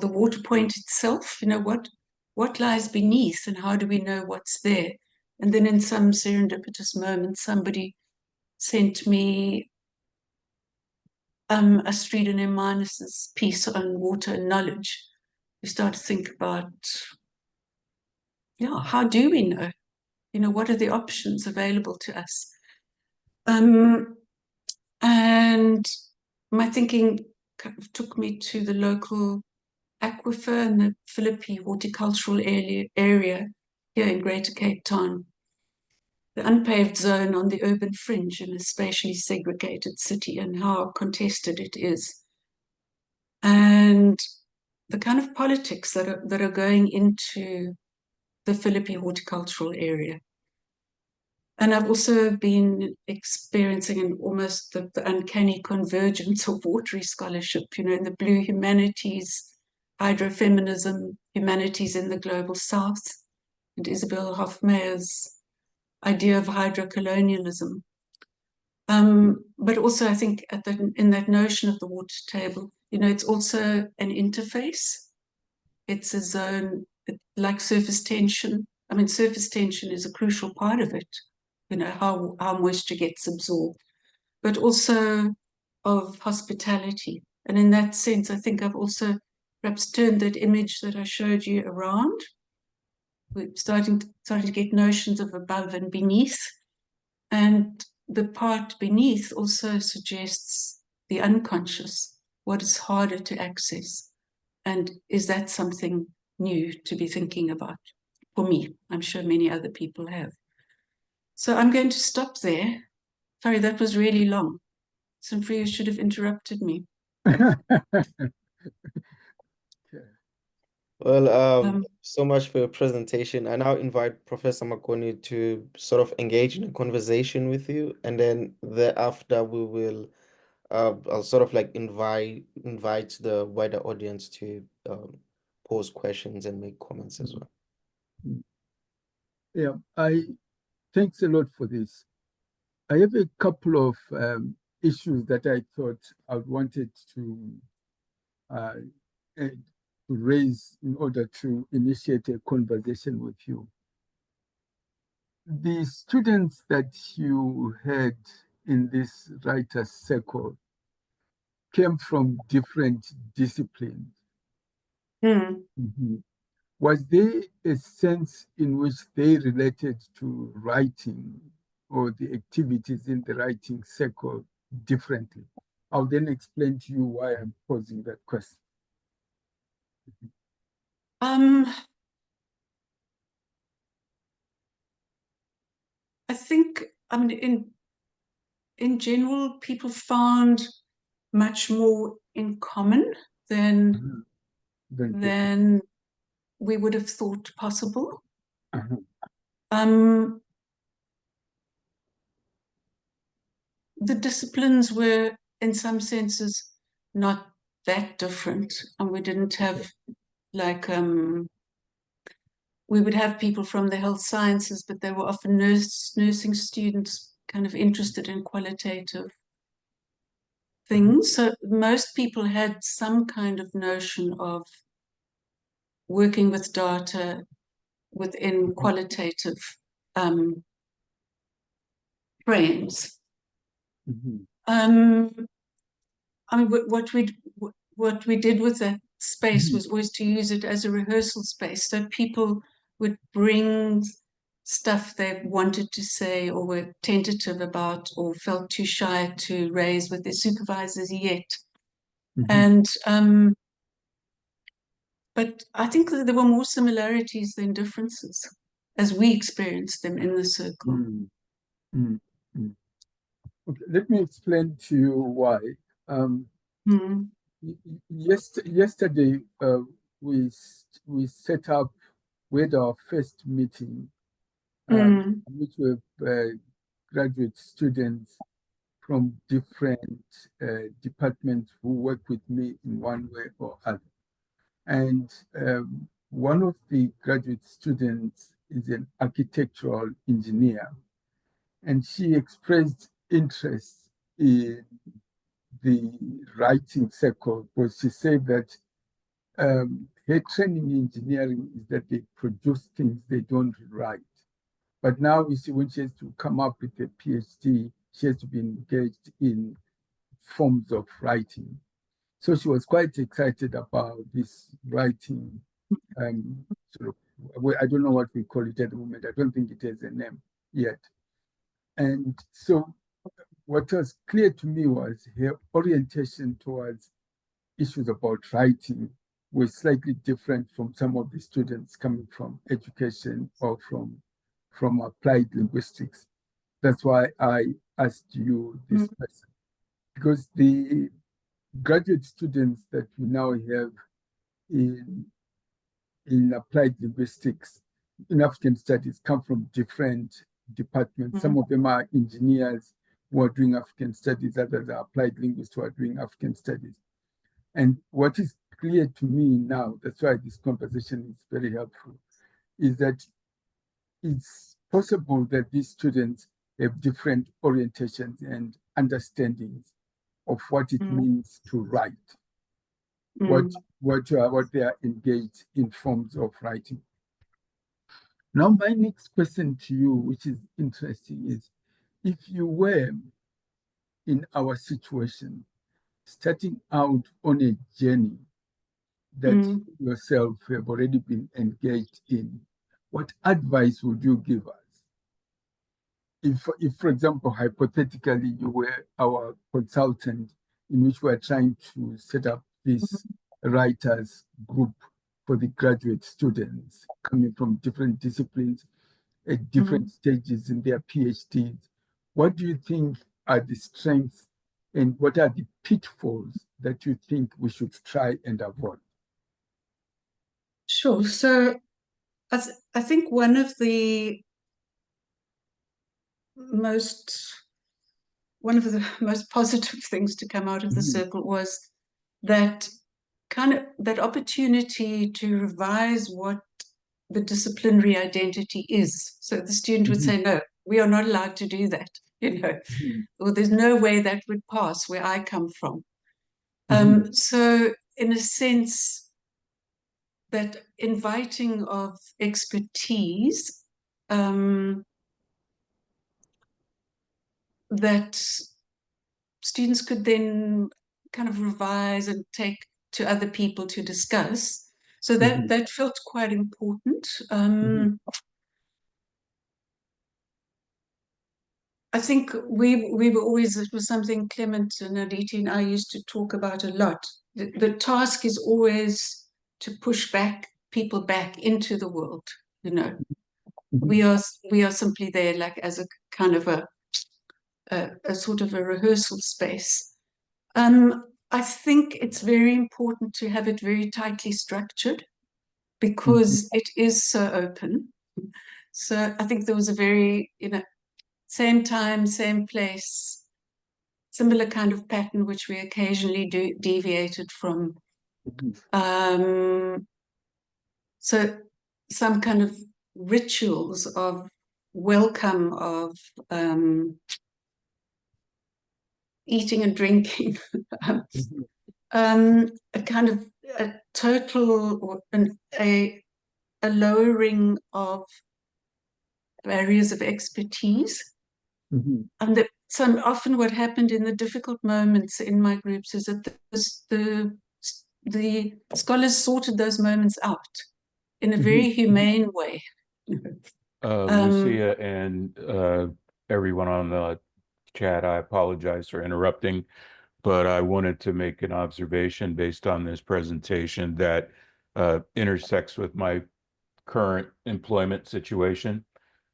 the water point itself? What lies beneath, and how do we know what's there? And then in some serendipitous moment, somebody sent me Astrid and Emanis's piece on water and knowledge. We started to think about, how do we know? What are the options available to us? And my thinking kind of took me to the local aquifer in the Philippi horticultural area here in Greater Cape Town, the unpaved zone on the urban fringe in a spatially segregated city, and how contested it is. And the kind of politics that are going into the Philippi horticultural area. And I've also been experiencing almost the uncanny convergence of watery scholarship, in the blue humanities, hydrofeminism, humanities in the global south, and Isabel Hofmeier's idea of hydrocolonialism. But also, I think in that notion of the water table, it's also an interface. It's a zone like surface tension. I mean, surface tension is a crucial part of it, how moisture gets absorbed, but also of hospitality. And in that sense, I think I've also perhaps turned that image that I showed you around. We're starting to get notions of above and beneath. And the part beneath also suggests the unconscious, what is harder to access. And is that something new to be thinking about? For me, I'm sure many other people have. So I'm going to stop there. Sorry, that was really long. Simply, you should have interrupted me. Well, so much for your presentation. I now invite Professor Makoni to sort of engage in a conversation with you, and then thereafter we will I'll sort of like invite the wider audience to pose questions and make comments as well. Yeah, thanks a lot for this. I have a couple of issues that I thought I wanted to raise in order to initiate a conversation with you. The students that you had in this writer's circle came from different disciplines. Was there a sense in which they related to writing or the activities in the writing circle differently? I'll then explain to you why I'm posing that question. I think, in general, people found much more in common than we would have thought possible. The disciplines were, in some senses, not that different, and we didn't have we would have people from the health sciences, but they were often nursing students kind of interested in qualitative things. So most people had some kind of notion of working with data within qualitative frames. What we did with that space was always to use it as a rehearsal space. So people would bring stuff they wanted to say or were tentative about or felt too shy to raise with their supervisors yet. And but I think that there were more similarities than differences as we experienced them in the circle. Okay, let me explain to you why. Yesterday, we set up with our first meeting, which were graduate students from different departments who work with me in one way or other. And one of the graduate students is an architectural engineer, and she expressed interest in the writing circle because she said that her training in engineering is that they produce things, they don't write. But now you see, when she has to come up with a PhD, she has to be engaged in forms of writing. So she was quite excited about this writing, sort of, well, I don't know what we call it at the moment. I don't think it has a name yet. And so what was clear to me was her orientation towards issues about writing was slightly different from some of the students coming from education or from applied linguistics. That's why I asked you this question, because the graduate students that we now have in applied linguistics, in African studies, come from different departments. Some of them are engineers who are doing African studies, others are applied linguists who are doing African studies. And what is clear to me now, that's why this conversation is very helpful, is that it's possible that these students have different orientations and understandings of what it means to write, what they are engaged in forms of writing. Now, my next question to you, which is interesting, is if you were in our situation, starting out on a journey that yourself have already been engaged in, what advice would you give us? If, for example, hypothetically, you were our consultant in which we are trying to set up this writers group for the graduate students coming from different disciplines at different stages in their PhDs, what do you think are the strengths and what are the pitfalls that you think we should try and avoid? Sure. So I think one of the most positive things to come out of the circle was that that opportunity to revise what the disciplinary identity is. So the student would say, no, we are not allowed to do that, or there's no way that would pass where I come from. So in a sense, that inviting of expertise that students could then kind of revise and take to other people to discuss. So that felt quite important. I think we were always, it was something Clement and Aditi and I used to talk about a lot. The task is always to push people back into the world. We are simply there like as a kind of a sort of a rehearsal space. I think it's very important to have it very tightly structured because it is so open. So I think there was a very, same time, same place, similar kind of pattern which we occasionally deviated from. So some kind of rituals of welcome, of eating and drinking, a kind of a total or a lowering of barriers of expertise. And that often what happened in the difficult moments in my groups is that the scholars sorted those moments out in a very humane way. Lucia and everyone on the chat, I apologize for interrupting, but I wanted to make an observation based on this presentation that intersects with my current employment situation.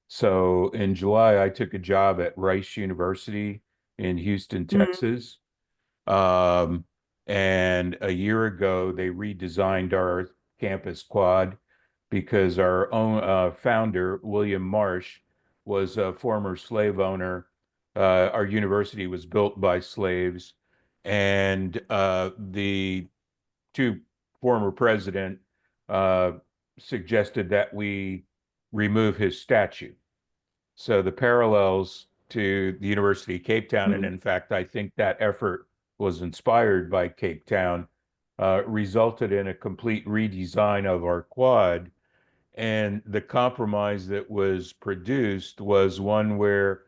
So in July, I took a job at Rice University in Houston, Texas. And a year ago, they redesigned our campus quad because our own founder, William Marsh, was a former slave owner. Our university was built by slaves, and the two former president suggested that we remove his statue. So the parallels to the University of Cape Town, and in fact, I think that effort was inspired by Cape Town, resulted in a complete redesign of our quad. And the compromise that was produced was one where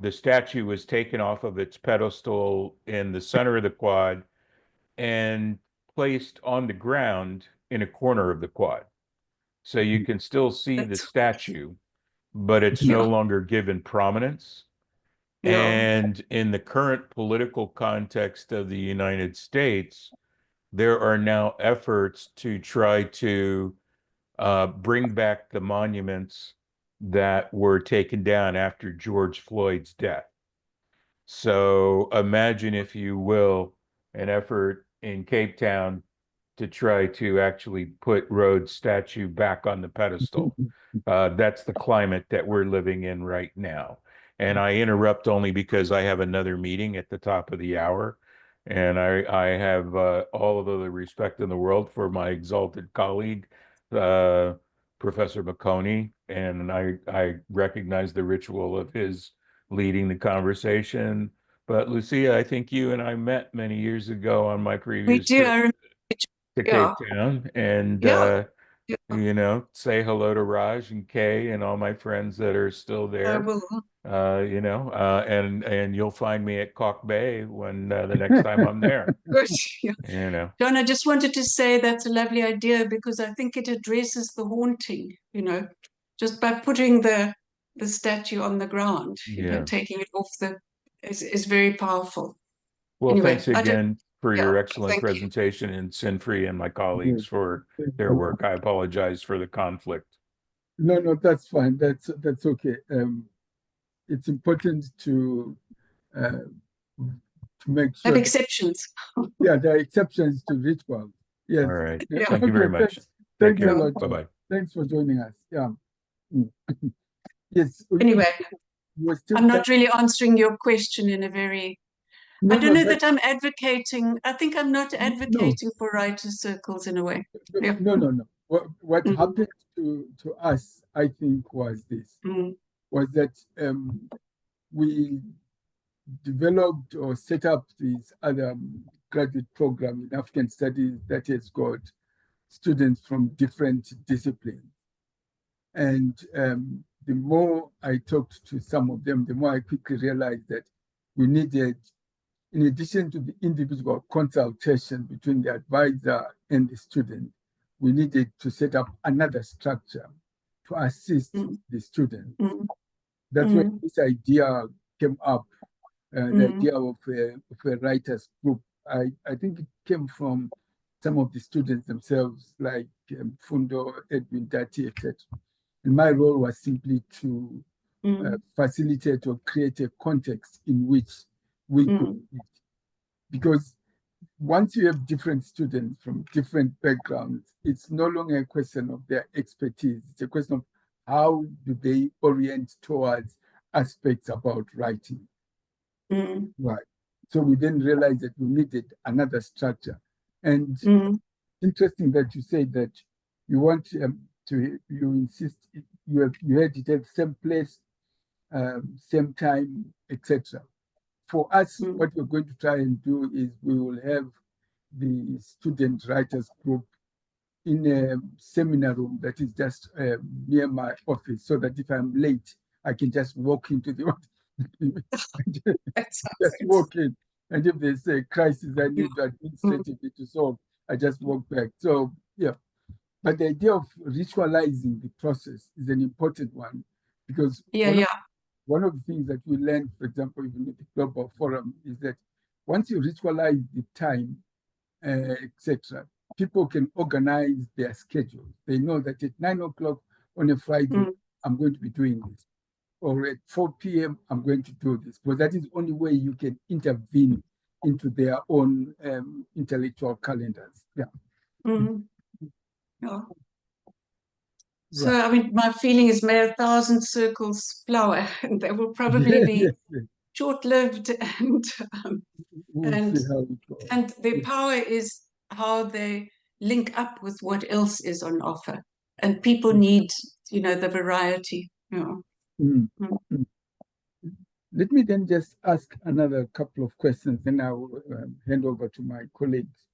the statue was taken off of its pedestal in the center of the quad and placed on the ground in a corner of the quad. So you can still see the statue, but it's no longer given prominence. And in the current political context of the United States, there are now efforts to try to bring back the monuments that were taken down after George Floyd's death. So imagine, if you will, an effort in Cape Town to try to actually put Rhodes' statue back on the pedestal. That's the climate that we're living in right now. And I interrupt only because I have another meeting at the top of the hour. And I have all of the respect in the world for my exalted colleague, Professor McConey, and I recognize the ritual of his leading the conversation. But Lucia, I think you and I met many years ago on my We previous do. trip I remember. to Yeah. Cape Town, and Yeah. you know, say hello to Raj and Kay and all my friends that are still I there. will. You know, and you'll find me at Cock Bay when the next time I'm there. Good. Yeah. You know, John, I just wanted to say that's a lovely idea because I think it addresses the haunting, just by putting the statue on the ground, yeah. taking it off is very powerful. Well, Anyway, thanks again for your excellent thank you. presentation, and Sinfree and my colleagues for their work. I apologize for the conflict. No, that's fine. That's okay. It's important to make sure Have exceptions. Yeah, there are exceptions to rituals. Yes. All right. Yeah. Thank you very much. Thanks Take a care. lot. Bye-bye. Thanks for joining us. Yeah. Yes. Anyway, I'm not really answering your question in a very. I don't know that I'm advocating. I think I'm not advocating for writers' circles in a way. Yeah. No. What happened to us, I think, was this: was that we developed or set up this other graduate program in African studies that has got students from different disciplines. And the more I talked to some of them, the more I quickly realized that we needed, in addition to the individual consultation between the advisor and the student, we needed to set up another structure to assist the students. That's when this idea came up, the idea of a writers group. I think it came from some of the students themselves, like Fundo, Edwin, Dati, etc. And my role was simply to facilitate or create a context in which we could, because once you have different students from different backgrounds, it's no longer a question of their expertise. It's a question of how do they orient towards aspects about writing. Right. So we then realized that we needed another structure. And interesting that you say that you want you insist you had it at same place, same time, etc. For us, what we're going to try and do is we will have the student writers group in a seminar room that is just near my office, so that if I'm late, I can just walk into the just walk in. And if there's a crisis I need administratively to solve, I just walk back. So yeah. But the idea of ritualizing the process is an important one, because one of the things that we learned, for example, even at the Global Forum, is that once you ritualize the time, etc., people can organize their schedules. They know that at 9 o'clock on a Friday, I'm going to be doing this. Or at 4 p.m., I'm going to do this. But that is the only way you can intervene into their own intellectual calendars. Yeah. So, I mean, my feeling is may 1,000 circles flower, and they will probably be short-lived, and their power is how they link up with what else is on offer. And people need, the variety. Let me then just ask another couple of questions, then I will hand over to my colleagues.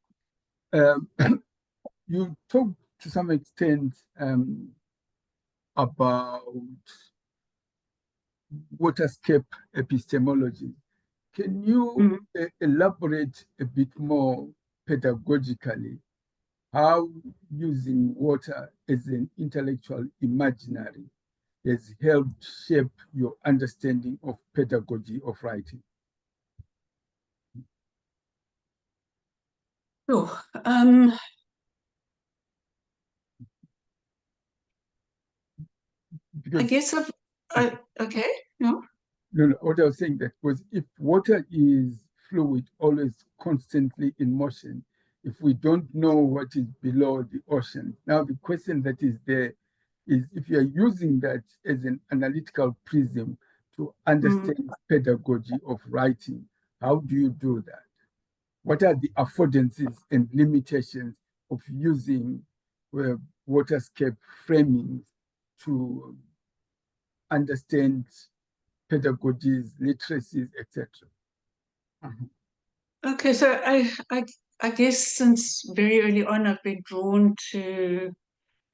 You talked to some extent about waterscape epistemology. Can you elaborate a bit more pedagogically how using water as an intellectual imaginary has helped shape your understanding of pedagogy of writing? Sure. I guess okay. No? No, what I was saying that was if water is fluid, always constantly in motion, if we don't know what is below the ocean, now the question that is there is if you're using that as an analytical prism to understand pedagogy of writing, how do you do that? What are the affordances and limitations of using waterscape framings to understand pedagogies, literacies, etc.? Okay, so I guess since very early on I've been drawn to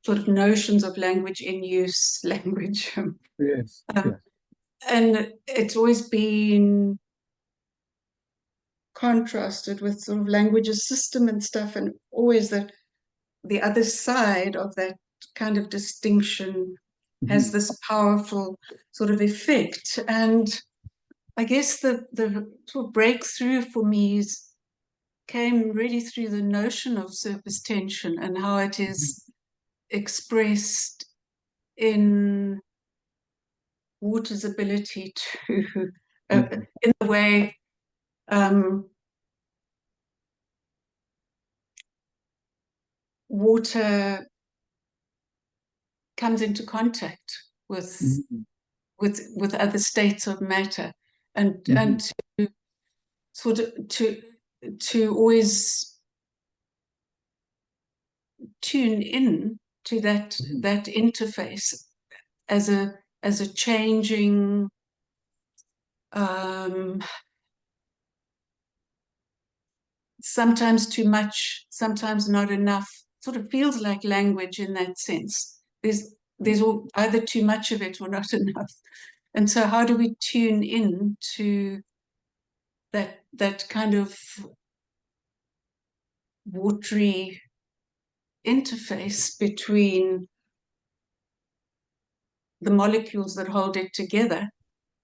sort of notions of language in use, language. Yes, yes. And it's always been contrasted with sort of language as system and stuff, and always the other side of that kind of distinction has this powerful sort of effect. And I guess the sort of breakthrough for me came really through the notion of surface tension and how it is expressed in water's ability to, in the way water comes into contact with other states of matter, and to sort of to always tune in to that interface as a changing sometimes too much, sometimes not enough, sort of feels like language in that sense. There's either too much of it or not enough. And so how do we tune in to that kind of watery interface between the molecules that hold it together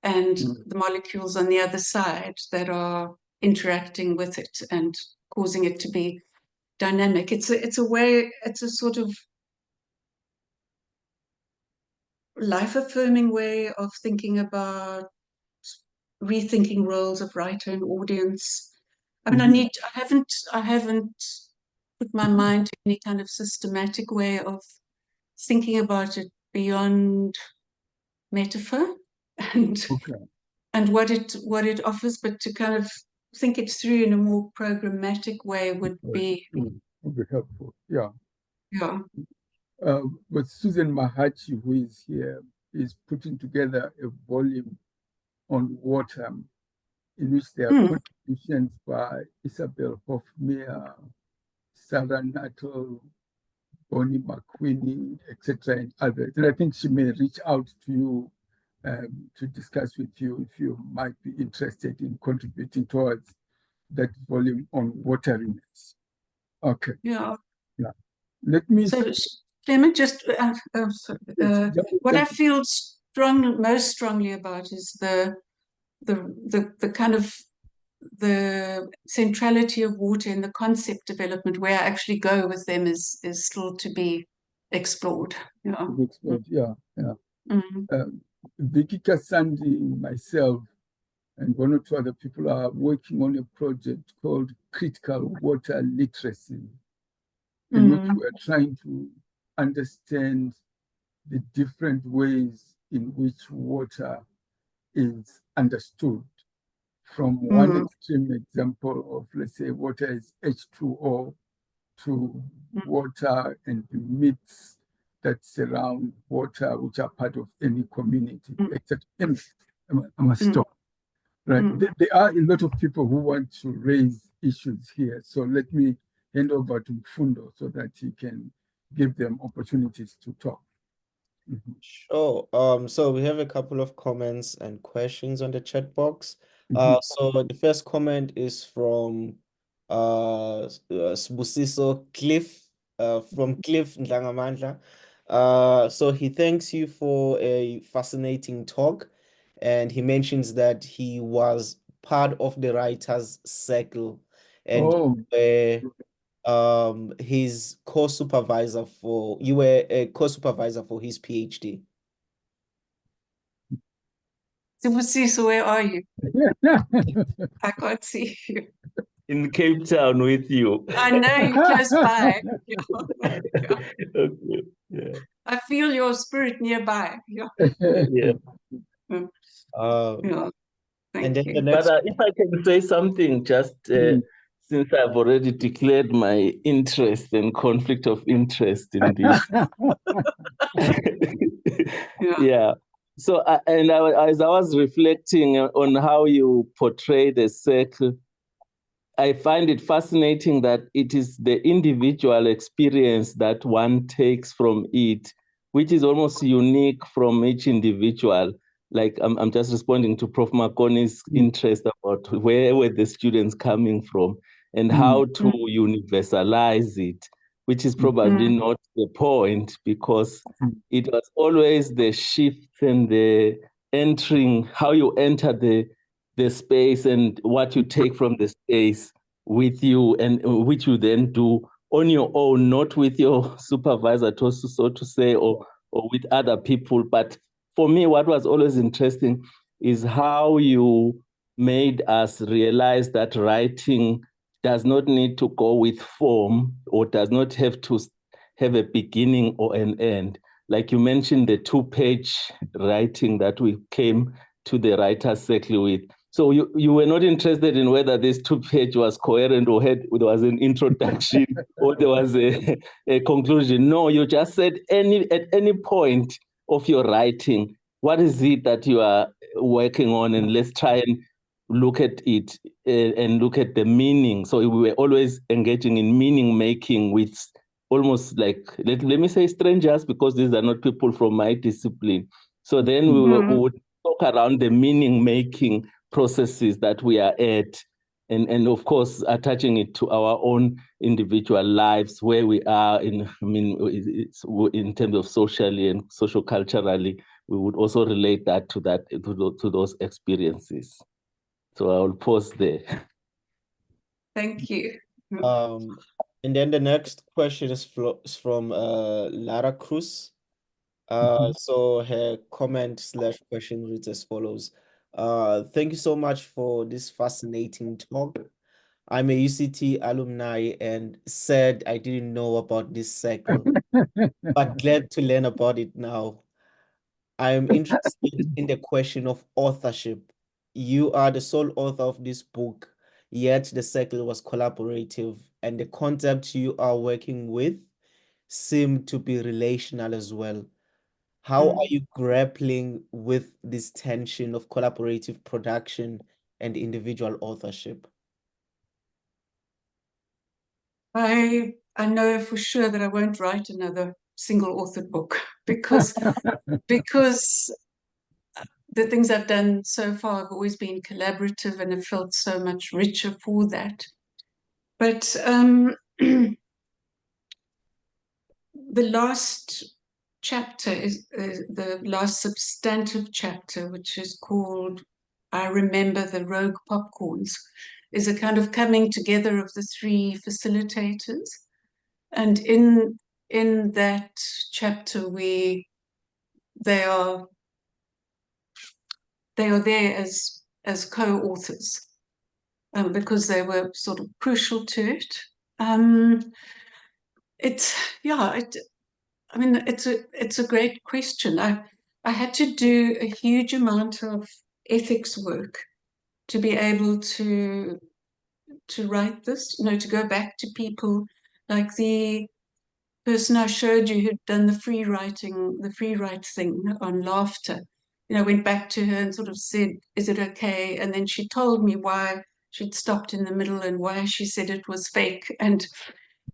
and the molecules on the other side that are interacting with it and causing it to be dynamic? It's a sort of life-affirming way of thinking about rethinking roles of writer and audience. I mean, I haven't put my mind to any kind of systematic way of thinking about it beyond metaphor and what it offers, but to kind of think it through in a more programmatic way would be helpful. Yeah. Yeah. But Susan Mahachi, who is here, is putting together a volume on water in which there are contributions by Isabel Hofmeyr, Sarah Nuttall, Bonnie McQueenie, etc., and others. And I think she may reach out to you to discuss with you if you might be interested in contributing towards that volume on wateriness. Okay. Yeah. Yeah. Let me. So, Clement, just what I feel most strongly about is the kind of the centrality of water in the concept development. Where I actually go with them is still to be explored. Yeah. Yeah. Vicky Kasandi, myself, and one or two other people are working on a project called Critical Water Literacy, in which we're trying to understand the different ways in which water is understood. From one extreme example of, let's say, water is H2O, to water and the myths that surround water, which are part of any community, etc. I must stop. Right. There are a lot of people who want to raise issues here. So let me hand over to Mfundo so that he can give them opportunities to talk. Mhm. Sure. So we have a couple of comments and questions on the chat box. Mhm. So the first comment is from Sbusiso Cliff, from Cliff Ndlangamandla. So he thanks you for a fascinating talk, and he mentions that he was part of the writers' circle, and Oh, his co-supervisor you were a co-supervisor for his PhD. Sibusiso, where are you? I can't see you. In Cape Town with you. I know you're close by. Okay. Yeah. I feel your spirit nearby. Yeah. Yeah. Um, Yeah. and Thank then the you. next, But if I can say something, just since I've already declared my interest and conflict of interest in this. Yeah. Yeah. So, as I was reflecting on how you portray the circle, I find it fascinating that it is the individual experience that one takes from it, which is almost unique from each individual. Like I'm just responding to Prof. Marconi's interest about where were the students coming from and how to universalize it, which is probably not the point, because it was always the shift and the entering, how you enter the space and what you take from the space with you, and which you then do on your own, not with your supervisor, so to say, or with other people. But for me, what was always interesting is how you made us realize that writing does not need to go with form, or does not have to have a beginning or an end. Like you mentioned, the 2-page writing that we came to the writer's circle with. So you were not interested in whether this 2-page was coherent, or there was an introduction or there was a conclusion. No, you just said at any point of your writing, what is it that you are working on, and let's try and look at it and look at the meaning. So we were always engaging in meaning making with almost like, let me say strangers, because these are not people from my discipline. So then we would talk around the meaning making processes that we are at, and of course attaching it to our own individual lives, where we are in terms of socially and social culturally. We would also relate that to those experiences. So I will pause there. Thank you. and then the next question is from Lara Cruz. So her comment/question reads as follows. Thank you so much for this fascinating talk. I'm a UCT alumni and said I didn't know about this cycle, but glad to learn about it now. I'm interested in the question of authorship. You are the sole author of this book, yet the cycle was collaborative, and the concepts you are working with seem to be relational as well. How are you grappling with this tension of collaborative production and individual authorship? I know for sure that I won't write another single authored book because the things I've done so far have always been collaborative and have felt so much richer for that. But the last chapter is the last substantive chapter, which is called I Remember the Rogue Popcorns, is a kind of coming together of the 3 facilitators. And in that chapter, they are there as co-authors because they were sort of crucial to it. It's a great question. I had to do a huge amount of ethics work to be able to write this, to go back to people like the person I showed you who'd done the free write thing on laughter. Went back to her and sort of said, is it okay? And then she told me why she'd stopped in the middle and why she said it was fake. And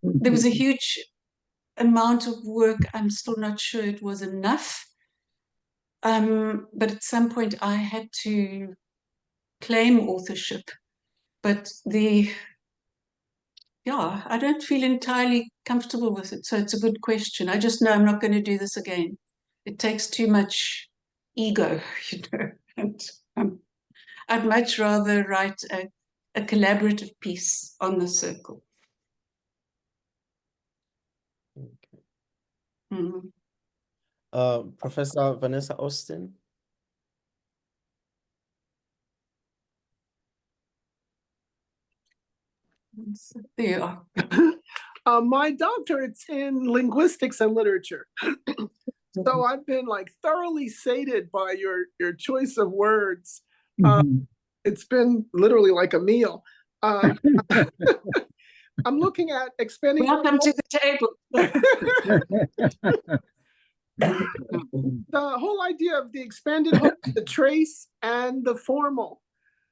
there was a huge amount of work, I'm still not sure it was enough. But at some point I had to claim authorship. But I don't feel entirely comfortable with it. So it's a good question. I just know I'm not going to do this again. It takes too much ego, and I'd much rather write a collaborative piece on the circle. Okay. Mm. Professor Vanessa Austin. There you are. My doctorate's in linguistics and literature. So I've been like thoroughly sated by your choice of words. It's been literally like a meal. I'm looking at expanding. Welcome to the table. The whole idea of the expanded hook, the trace, and the formal.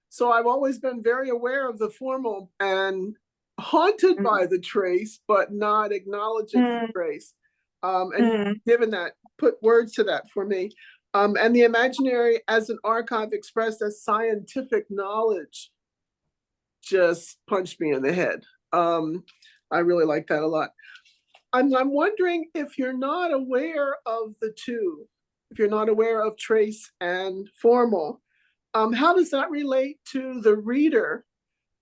So I've always been very aware of the formal and haunted by the trace, but not acknowledging the trace. And given that, put words to that for me. And the imaginary as an archive expressed as scientific knowledge just punched me in the head. I really like that a lot. I'm wondering if you're not aware of the two, if you're not aware of trace and formal, how does that relate to the reader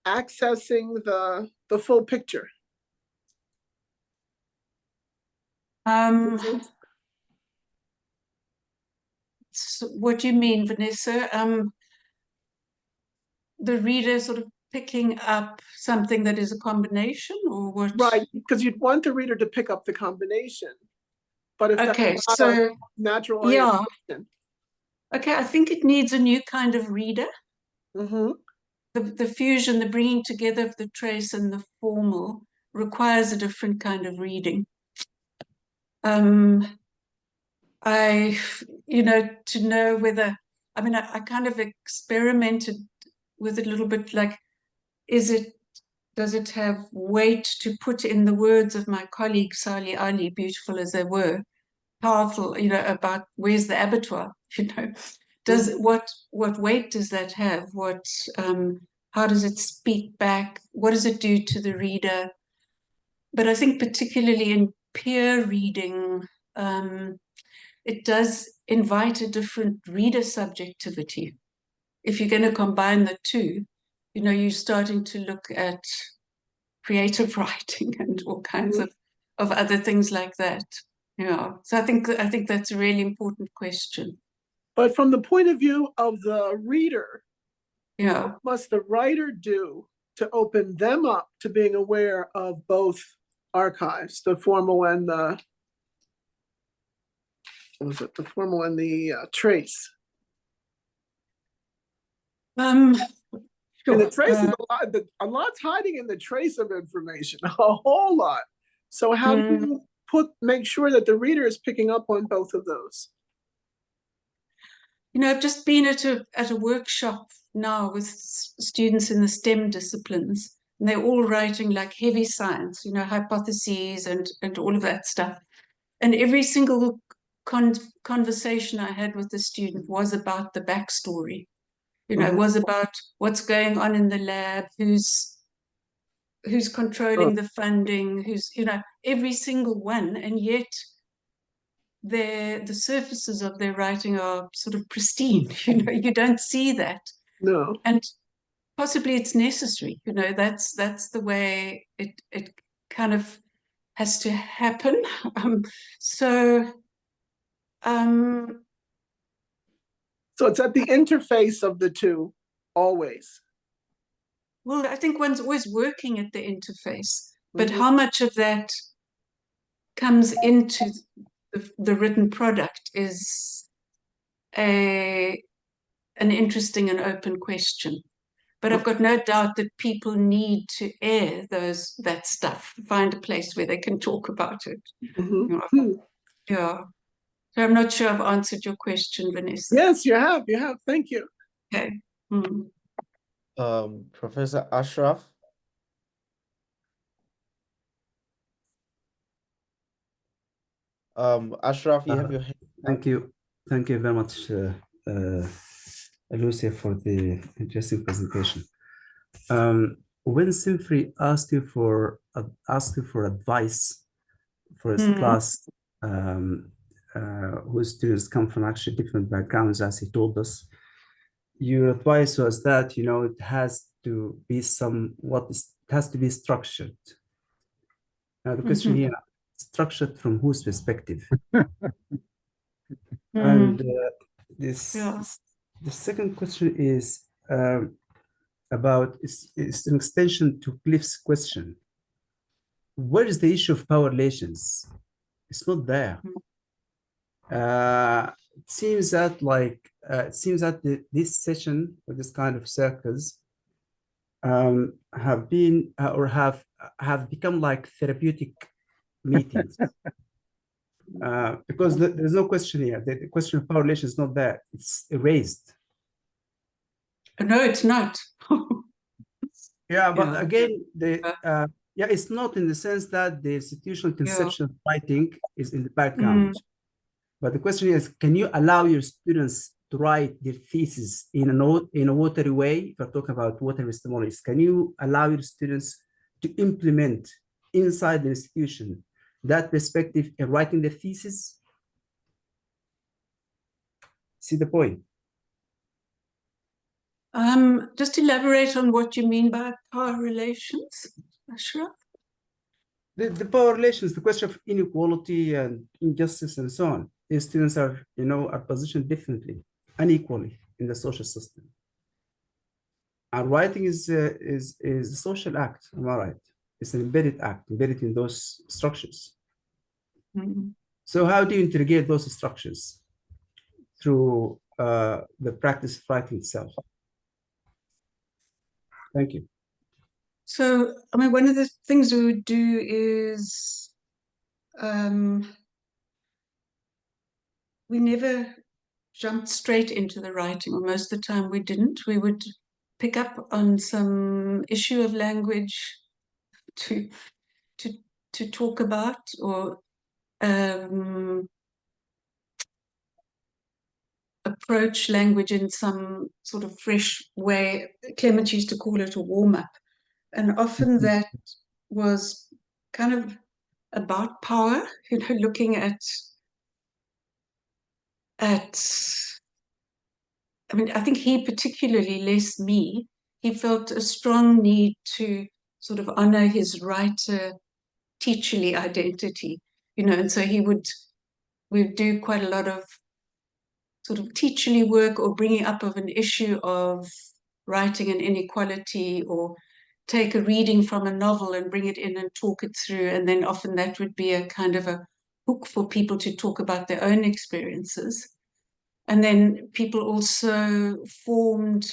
accessing the full picture? So what do you mean, Vanessa? The reader sort of picking up something that is a combination, or what? Right, because you'd want the reader to pick up the combination. But if that's not a natural orientation. Okay, I think it needs a new kind of reader. Mm-hmm. The fusion, the bringing together of the trace and the formal requires a different kind of reading. To know whether, I kind of experimented with it a little bit, like, does it have weight to put in the words of my colleague Sali Ali, beautiful as they were, powerful, about where's the abattoir, does what weight does that have? How does it speak back? What does it do to the reader? But I think particularly in peer reading, it does invite a different reader subjectivity. If you're going to combine the two, you're starting to look at creative writing and all kinds of other things like that. Yeah. So I think that's a really important question. But from the point of view of the reader, what must the writer do to open them up to being aware of both archives, the formal and the trace? Sure. And the trace is a lot's hiding in the trace of information, a whole lot. So how do you make sure that the reader is picking up on both of those? I've just been at a workshop now with students in the STEM disciplines, and they're all writing like heavy science, hypotheses and all of that stuff. And every single conversation I had with the student was about the backstory. It was about what's going on in the lab, who's controlling the funding, who's, every single one. And yet the surfaces of their writing are sort of pristine. You don't see that. No. And possibly it's necessary. That's the way it kind of has to happen. So it's at the interface of the two, always. Well, I think one's always working at the interface, but how much of that comes into the written product is an interesting and open question. But I've got no doubt that people need to air that stuff, find a place where they can talk about it. Yeah. So I'm not sure I've answered your question, Vanessa. Yes, you have. Thank you. Okay. Professor Ashraf. Ashraf, you have your hand Thank up. you. Thank you very much, Lucia, for the interesting presentation. When Simfrey asked you for advice for his class, whose students come from actually different backgrounds, as he told us, your advice was that, you know, it has to be it has to be structured. Now the question here, structured from whose perspective? And the second question is about, it's an extension to Cliff's question. Where is the issue of power relations? It's not there. It seems that this session or this kind of circles have been or have become like therapeutic meetings. Because there's no question here. The question of power relations is not there. It's erased. No, it's not. Yeah, but again, it's not in the sense that the institutional conception of writing is in the background. But the question is, can you allow your students to write their thesis in a watery way? If we're talking about water epistemologies, can you allow your students to implement inside the institution that perspective in writing the thesis? See the point? Just elaborate on what you mean by power relations, Ashraf. The power relations, the question of inequality and injustice and so on. These students are, you know, are positioned differently, unequally in the social system. And writing is a social act, am I right? It's an embedded act, embedded in those structures. So how do you integrate those structures? Through the practice of writing itself. Thank you. So, I mean, one of the things we would do is we never jumped straight into the writing, or most of the time we didn't. We would pick up on some issue of language to talk about, or approach language in some sort of fresh way. Clement used to call it a warm-up. And often that was kind of about power, you know, looking at I mean, I think he particularly, less me, he felt a strong need to sort of honor his writer teacherly identity, you know, and so we'd do quite a lot of sort of teacherly work, or bringing up of an issue of writing and inequality, or take a reading from a novel and bring it in and talk it through. And then often that would be a kind of a hook for people to talk about their own experiences. And then people also formed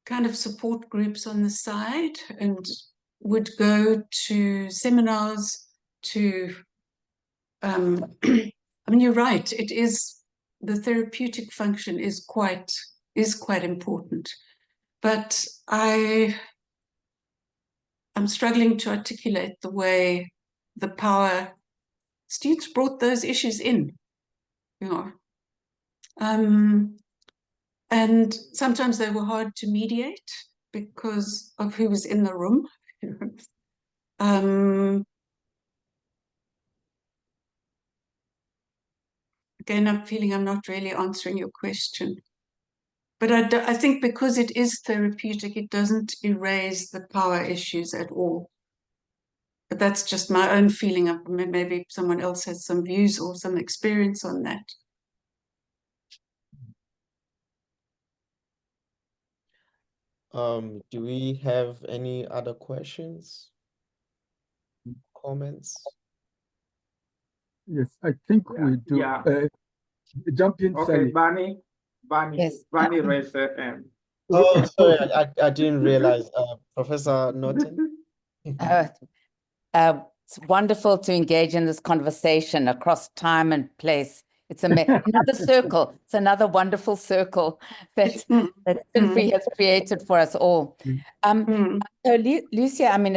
kind of support groups on the side and would go to seminars to, I mean, you're right, it is, the therapeutic function is quite important. But I'm struggling to articulate the way the power students brought those issues in, you know. And sometimes they were hard to mediate because of who was in the room. Again, I'm feeling I'm not really answering your question. But I think because it is therapeutic, it doesn't erase the power issues at all. But that's just my own feeling. Of maybe someone else has some views or some experience on that. Do we have any other questions? Comments? Yes, I think we do. Jump in, Okay, Sally. Barney raised her hand. Oh, sorry, I didn't realize. Professor Norton? It's wonderful to engage in this conversation across time and place. It's another circle. It's another wonderful circle that Simfrey has created for us all. So Lucia, I mean,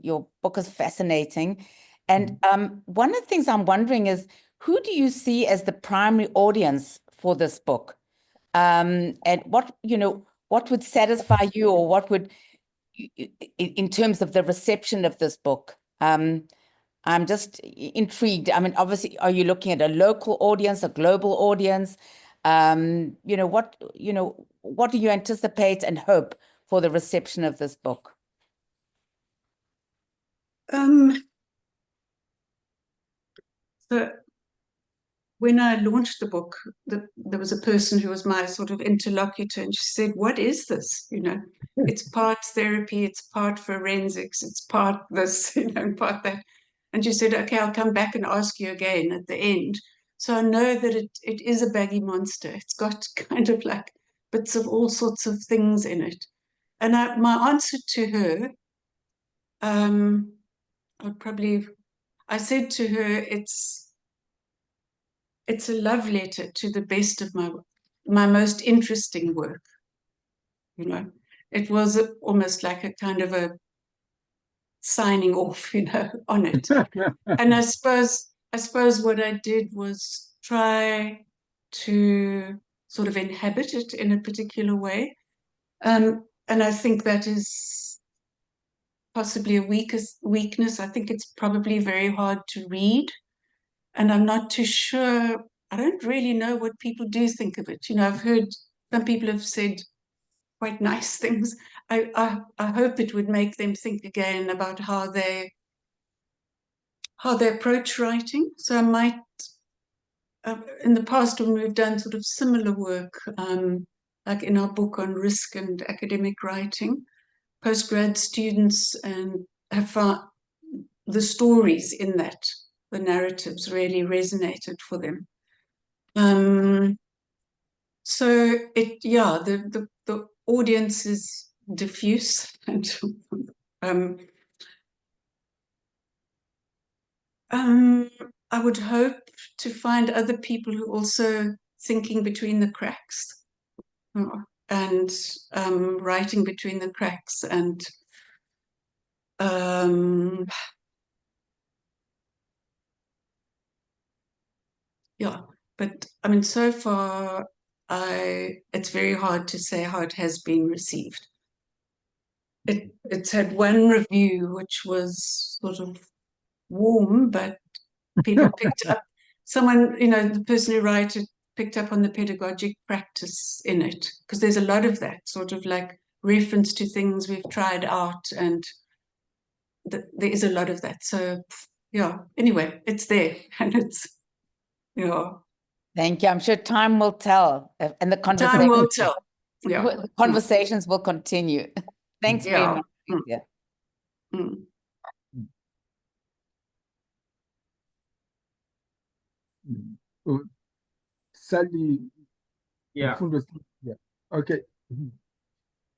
your book is fascinating. And one of the things I'm wondering is, who do you see as the primary audience for this book? And what, what would satisfy you, or what would, in terms of the reception of this book? I'm just intrigued. I mean, obviously, are you looking at a local audience, a global audience? What do you anticipate and hope for the reception of this book? So when I launched the book, there was a person who was my sort of interlocutor, and she said, "What is this? It's part therapy, it's part forensics, it's part this, and part that." And she said, "Okay, I'll come back and ask you again at the end." So I know that it is a baggy monster. It's got kind of like bits of all sorts of things in it. And my answer to her, I said to her, it's a love letter to the best of my most interesting work. It was almost like a kind of a signing off, on it. And I suppose what I did was try to sort of inhabit it in a particular way. And I think that is possibly a weakness. I think it's probably very hard to read. And I'm not too sure. I don't really know what people do think of it. I've heard some people have said quite nice things. I hope it would make them think again about how they approach writing. So I might, in the past when we've done sort of similar work, like in our book on risk and academic writing, postgrad students have found the stories in that, the narratives really resonated for them. So the audience is diffuse, and I would hope to find other people who are also thinking between the cracks, and writing between the cracks, and but I mean, so far, it's very hard to say how it has been received. It's had one review which was sort of warm, but people picked up, the person who wrote it picked up on the pedagogic practice in it, because there's a lot of that sort of like reference to things we've tried out, and there is a lot of that. So anyway, it's there, and it's Thank you. I'm sure time will tell, and the conversation, time will tell. The conversations will continue. Thanks very much. Lucia. Sally. Yeah. Okay.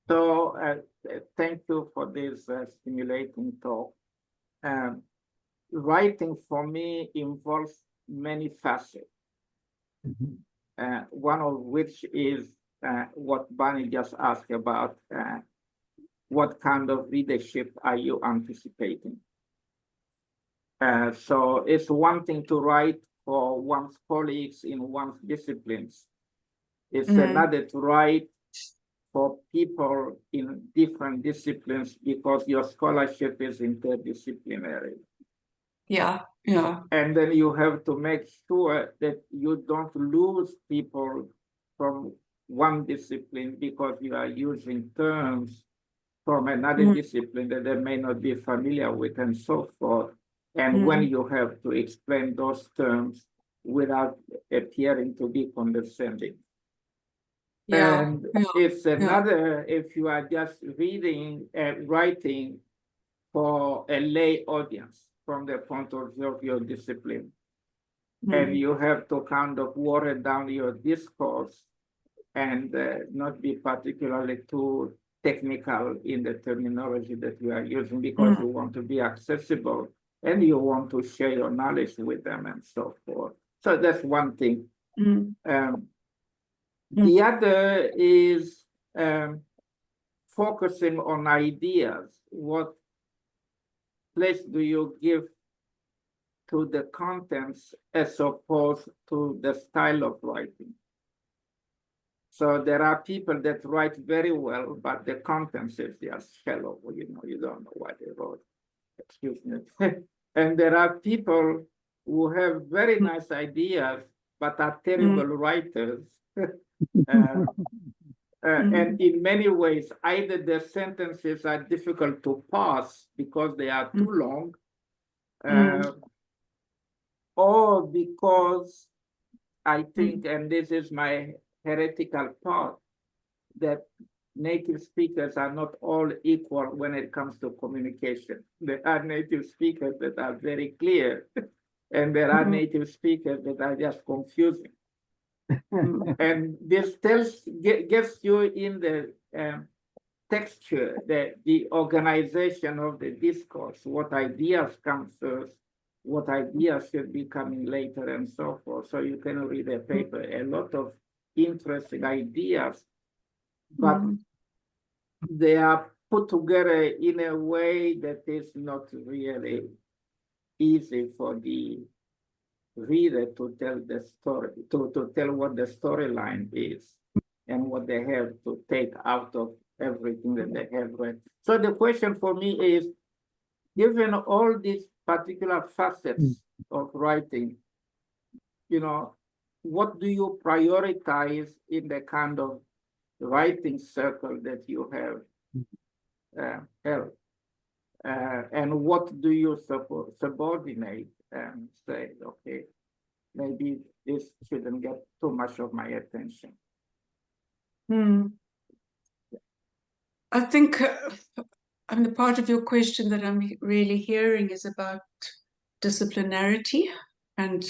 So thank you for this stimulating talk. Writing for me involves many facets. One of which is what Barney just asked about. What kind of leadership are you anticipating? So it's one thing to write for one's colleagues in one's disciplines. It's another to write for people in different disciplines, because your scholarship is interdisciplinary. Yeah. And then you have to make sure that you don't lose people from one discipline because you are using terms from another discipline that they may not be familiar with, and so forth. And when you have to explain those terms without appearing to be condescending. And it's another if you are just reading and writing for a lay audience from the point of view of your discipline. And you have to kind of water down your discourse and not be particularly too technical in the terminology that you are using, because you want to be accessible and you want to share your knowledge with them and so forth. So that's one thing. The other is focusing on ideas. What place do you give to the contents as opposed to the style of writing. So there are people that write very well, but the contents is just shallow. You know, you don't know what they wrote. Excuse me. And there are people who have very nice ideas, but are terrible writers. And in many ways, either the sentences are difficult to parse because they are too long, or because I think, and this is my heretical part, that native speakers are not all equal when it comes to communication. There are native speakers that are very clear, and there are native speakers that are just confusing. And this gets you in the texture, the organization of the discourse, what ideas come first, what ideas should be coming later, and so forth. So you can read a paper, a lot of interesting ideas, but they are put together in a way that is not really easy for the reader to tell the story, to tell what the storyline is and what they have to take out of everything that they have read. So the question for me is, given all these particular facets of writing, you know, what do you prioritize in the kind of writing circle that you have held? And what do you subordinate and say, okay, maybe this shouldn't get too much of my attention? I think the part of your question that I'm really hearing is about disciplinarity, and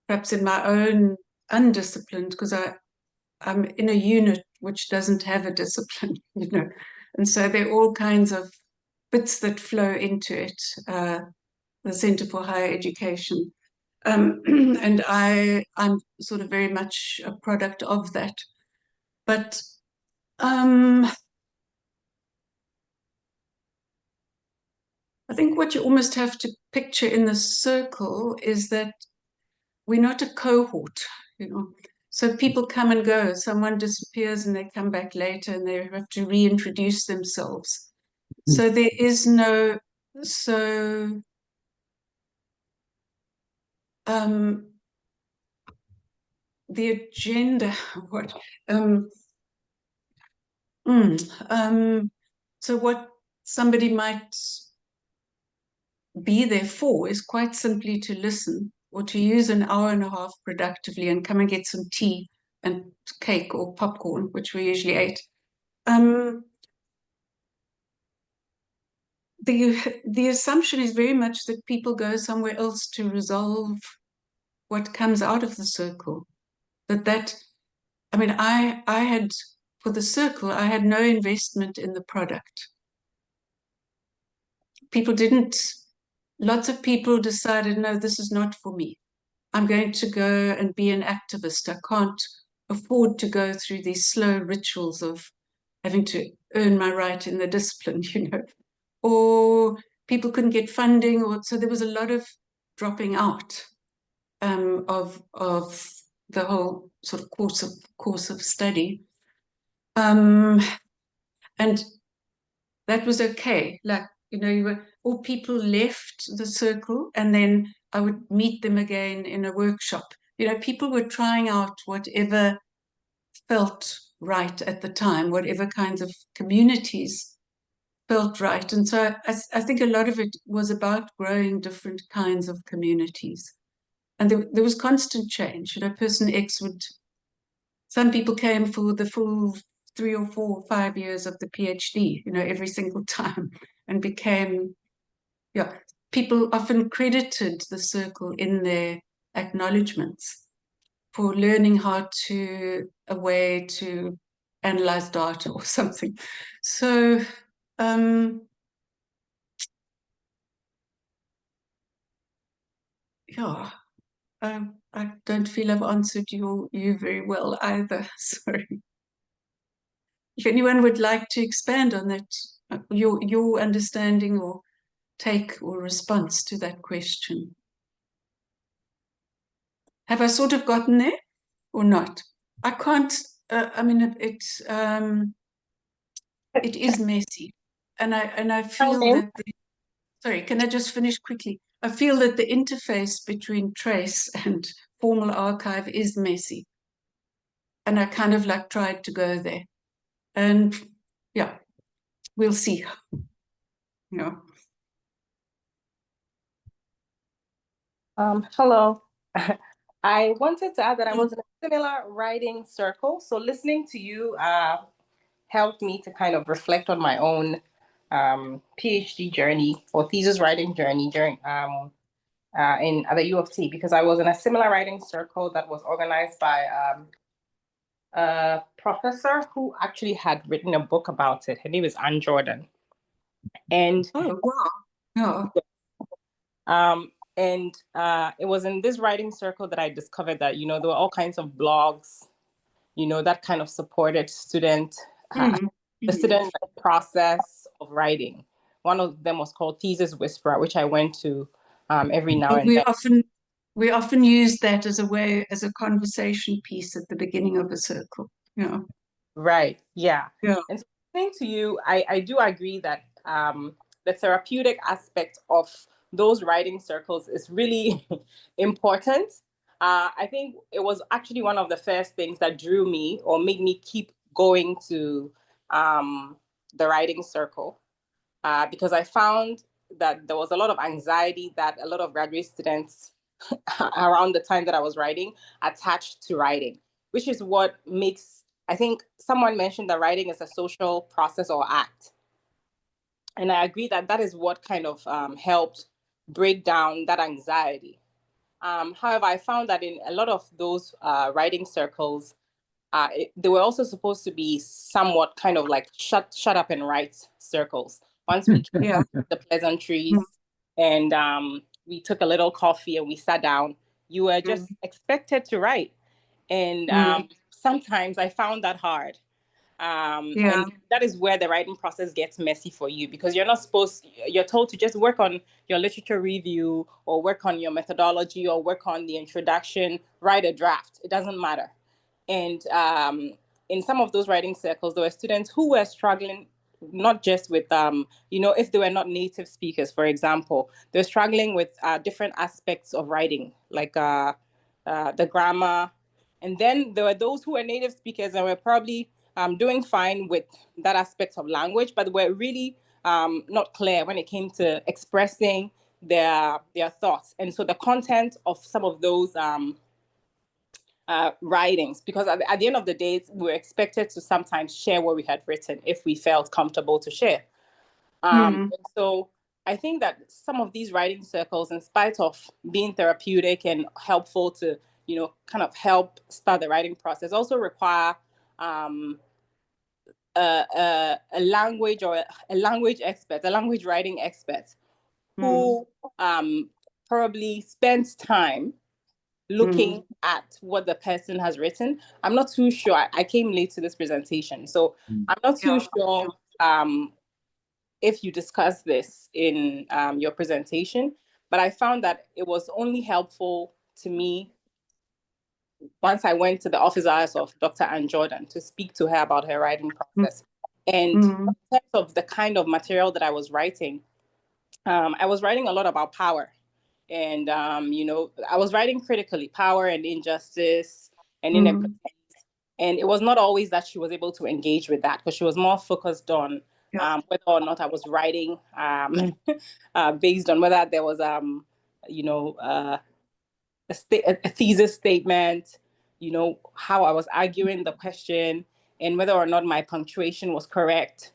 perhaps in my own undisciplined, because I'm in a unit which doesn't have a discipline, you know, and so there are all kinds of bits that flow into it, the Center for Higher Education. And I'm sort of very much a product of that. But I think what you almost have to picture in the circle is that we're not a cohort, you know. So people come and go. Someone disappears and they come back later and they have to reintroduce themselves. So there is no, the agenda, what, so what somebody might be there for is quite simply to listen, or to use an hour and a half productively and come and get some tea and cake or popcorn, which we usually ate. The assumption is very much that people go somewhere else to resolve what comes out of the circle. I mean, I had, for the circle, I had no investment in the product. Lots of people decided, no, this is not for me. I'm going to go and be an activist. I can't afford to go through these slow rituals of having to earn my right in the discipline, you know. Or people couldn't get funding, so there was a lot of dropping out of the whole sort of course of study, and that was okay. Like, you know, all people left the circle, and then I would meet them again in a workshop. You know, people were trying out whatever felt right at the time, whatever kinds of communities felt right. And so I think a lot of it was about growing different kinds of communities. And there was constant change. You know, person X some people came for the full 3 or 4 or 5 years of the PhD, you know, every single time, and became, people often credited the circle in their acknowledgements for learning a way to analyze data or something. So, I don't feel I've answered you very well either. Sorry. If anyone would like to expand on that, your understanding or take or response to that question. Have I sort of gotten there or not? I can't, I mean, it is messy. And I feel that, sorry, can I just finish quickly? I feel that the interface between trace and formal archive is messy. And I kind of like tried to go there. And yeah, we'll see. Yeah. Hello. I wanted to add that I was in a similar writing circle. So listening to you helped me to kind of reflect on my own PhD journey or thesis writing journey during at the U of T, because I was in a similar writing circle that was organized by a professor who actually had written a book about it. Her name is Anne Jordan. And oh, wow. Yeah. It was in this writing circle that I discovered that, you know, there were all kinds of blogs, you know, that kind of supported the student process of writing. One of them was called Thesis Whisperer, which I went to every now and then. We often use that as a way, as a conversation piece at the beginning of a circle. Yeah. Right. Yeah. Yeah. And so listening to you, I do agree that the therapeutic aspect of those writing circles is really important. I think it was actually one of the first things that drew me or made me keep going to the writing circle, because I found that there was a lot of anxiety that a lot of graduate students around the time that I was writing attached to writing, which is what makes, I think someone mentioned that writing is a social process or act. And I agree that that is what kind of helped break down that anxiety. However, I found that in a lot of those writing circles, they were also supposed to be somewhat kind of like shut up and write circles. Once we came the pleasantries and we took a little coffee and we sat down, you were just expected to write. And sometimes I found that hard. And that is where the writing process gets messy for you, because you're told to just work on your literature review or work on your methodology or work on the introduction, write a draft. It doesn't matter. And in some of those writing circles, there were students who were struggling, not just with, if they were not native speakers, for example, they're struggling with different aspects of writing, like the grammar. And then there were those who were native speakers and were probably doing fine with that aspect of language, but were really not clear when it came to expressing their thoughts. And so the content of some of those writings, because at the end of the day, we were expected to sometimes share what we had written if we felt comfortable to share. And so I think that some of these writing circles, in spite of being therapeutic and helpful to, kind of help start the writing process, also require a language or a language expert, a language writing expert who probably spends time looking at what the person has written. I'm not too sure. I came late to this presentation, so I'm not too sure if you discussed this in your presentation, but I found that it was only helpful to me once I went to the office hours of Dr. Anne Jordan to speak to her about her writing process. And in terms of the kind of material that I was writing, I was writing a lot about power. And, I was writing critically, power and injustice and inequity. And it was not always that she was able to engage with that, because she was more focused on whether or not I was writing based on whether there was, a thesis statement, how I was arguing the question and whether or not my punctuation was correct.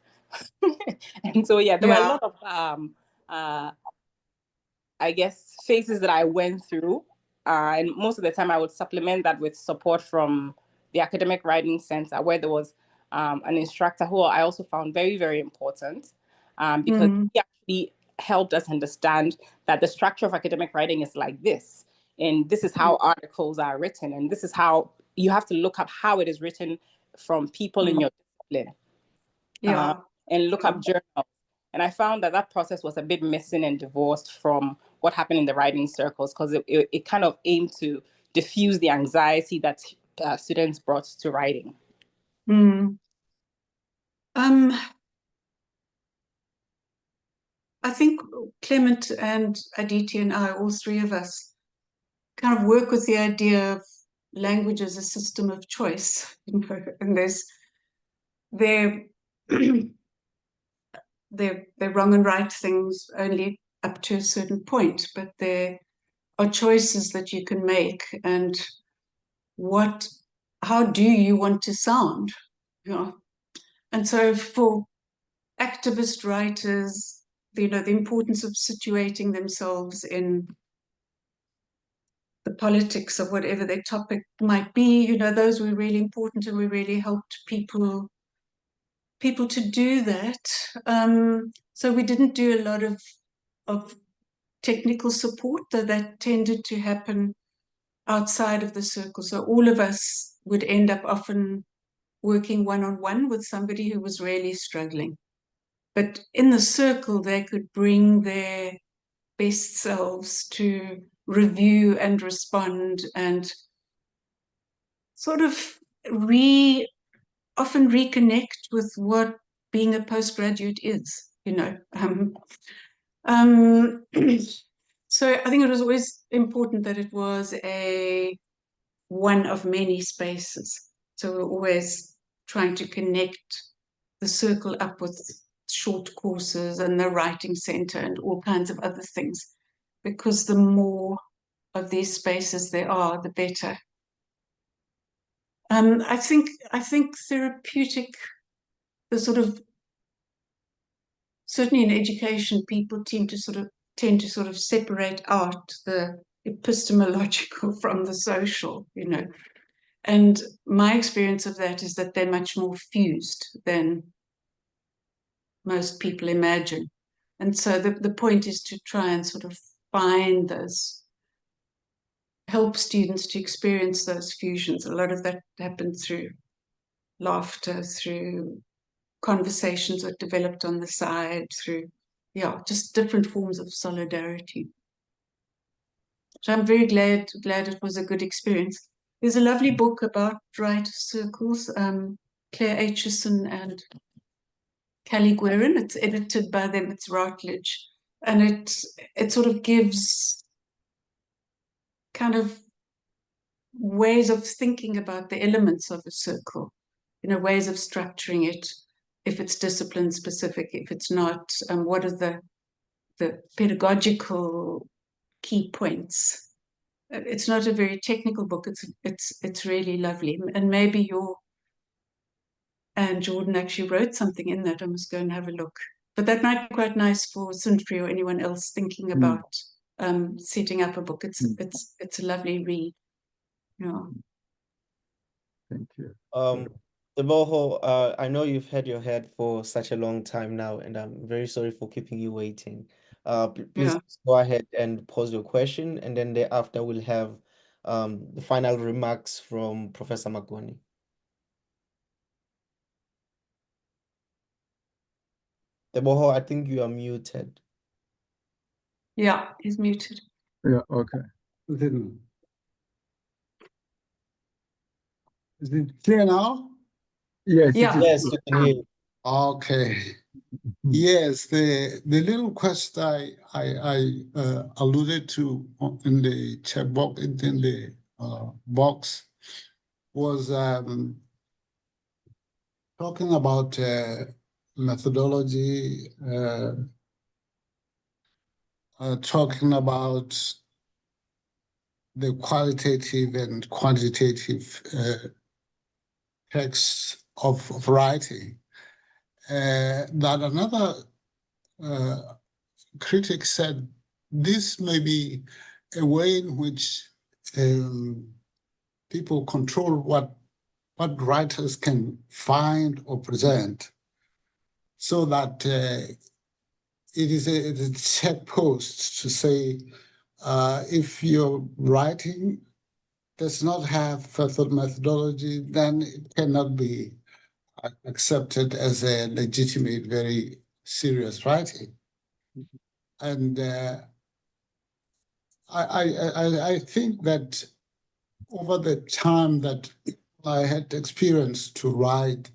And so, there were a lot of, I guess, phases that I went through. And most of the time I would supplement that with support from the Academic Writing Center, where there was an instructor who I also found very, very important, because he actually helped us understand that the structure of academic writing is like this. And this is how articles are written. And this is how you have to look up how it is written from people in your discipline. And look up journals. And I found that that process was a bit missing and divorced from what happened in the writing circles, because it kind of aimed to diffuse the anxiety that students brought to writing. I think Clement and Aditi and I, all three of us, kind of work with the idea of language as a system of choice, you know, and they're wrong and right things only up to a certain point, but there are choices that you can make, and how do you want to sound, you know? And so for activist writers, you know, the importance of situating themselves in the politics of whatever their topic might be, you know, those were really important, and we really helped people to do that. So we didn't do a lot of technical support, though that tended to happen outside of the circle. So all of us would end up often working one-on-one with somebody who was really struggling. But in the circle, they could bring their best selves to review and respond and sort of often reconnect with what being a postgraduate is, you know. So I think it was always important that it was one of many spaces. So we're always trying to connect the circle up with short courses and the writing center and all kinds of other things, because the more of these spaces there are, the better. I think therapeutic, the sort of, certainly in education, people tend to sort of separate out the epistemological from the social, you know. And my experience of that is that they're much more fused than most people imagine. And so the point is to try and sort of find those, help students to experience those fusions. A lot of that happens through laughter, through conversations that developed on the side, through, just different forms of solidarity. So I'm very glad it was a good experience. There's a lovely book about writer circles, Claire Aitchison and Callie Guerin. It's edited by them, it's Routledge. And it sort of gives kind of ways of thinking about the elements of a circle, you know, ways of structuring it, if it's discipline specific, if it's not, what are the pedagogical key points. It's not a very technical book. It's really lovely, and maybe and Jordan actually wrote something in that. I must go and have a look. But that might be quite nice for Sunfrey or anyone else thinking about setting up a book. It's a lovely read. Yeah. Thank you. Deboho, I know you've had your head for such a long time now, and I'm very sorry for keeping you waiting. Please go ahead and pose your question, and then thereafter we'll have the final remarks from Professor Magoni. Deboho, I think you are muted. Yeah, he's muted. Yeah, okay. Is it clear now? Yes. Yes, you can hear. Okay. Yes, the little question I alluded to in the chat box, in the box, was talking about methodology, talking about the qualitative and quantitative texts of writing. That another critic said this may be a way in which people control what writers can find or present, so that it is a check post to say if your writing does not have methodology, then it cannot be accepted as a legitimate, very serious writing. And I think that over the time that I had experience to write,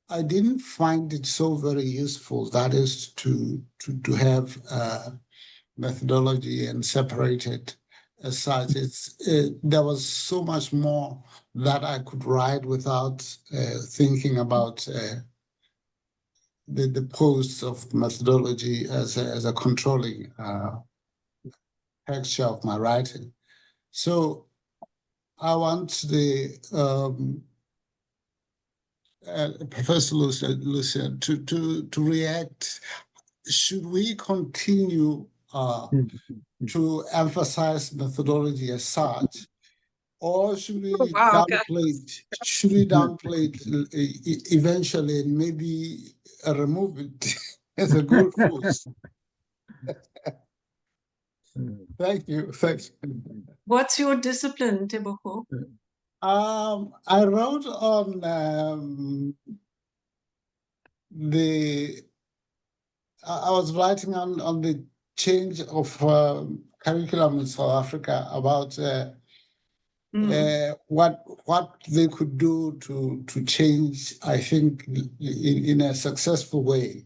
I didn't find it so very useful. That is to have methodology and separate it as such. There was so much more that I could write without thinking about the posts of methodology as a controlling texture of my writing. So I want the Professor Lucia to react. Should we continue to emphasize methodology as such, or should we downplay it? Should we downplay it eventually and maybe remove it as a goalpost? Thank you. Thanks. What's your discipline, Tebogo? I wrote on I was writing on the change of curriculum in South Africa about what they could do to change, I think, in a successful way.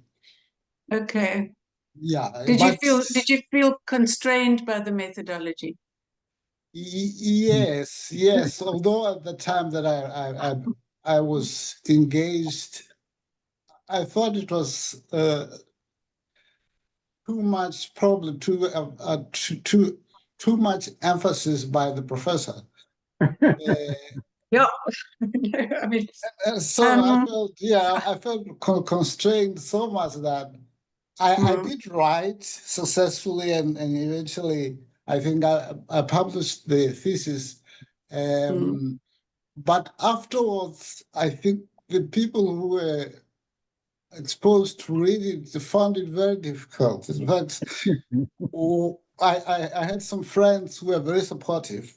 Okay. Yeah. Did you feel constrained by the methodology? Yes. Although at the time that I was engaged, I thought it was too much, probably too much emphasis by the professor. Yeah. I mean, so I felt constrained so much that I did write successfully, and eventually I think I published the thesis. But afterwards, I think the people who were exposed to reading it found it very difficult. In fact, I had some friends who were very supportive.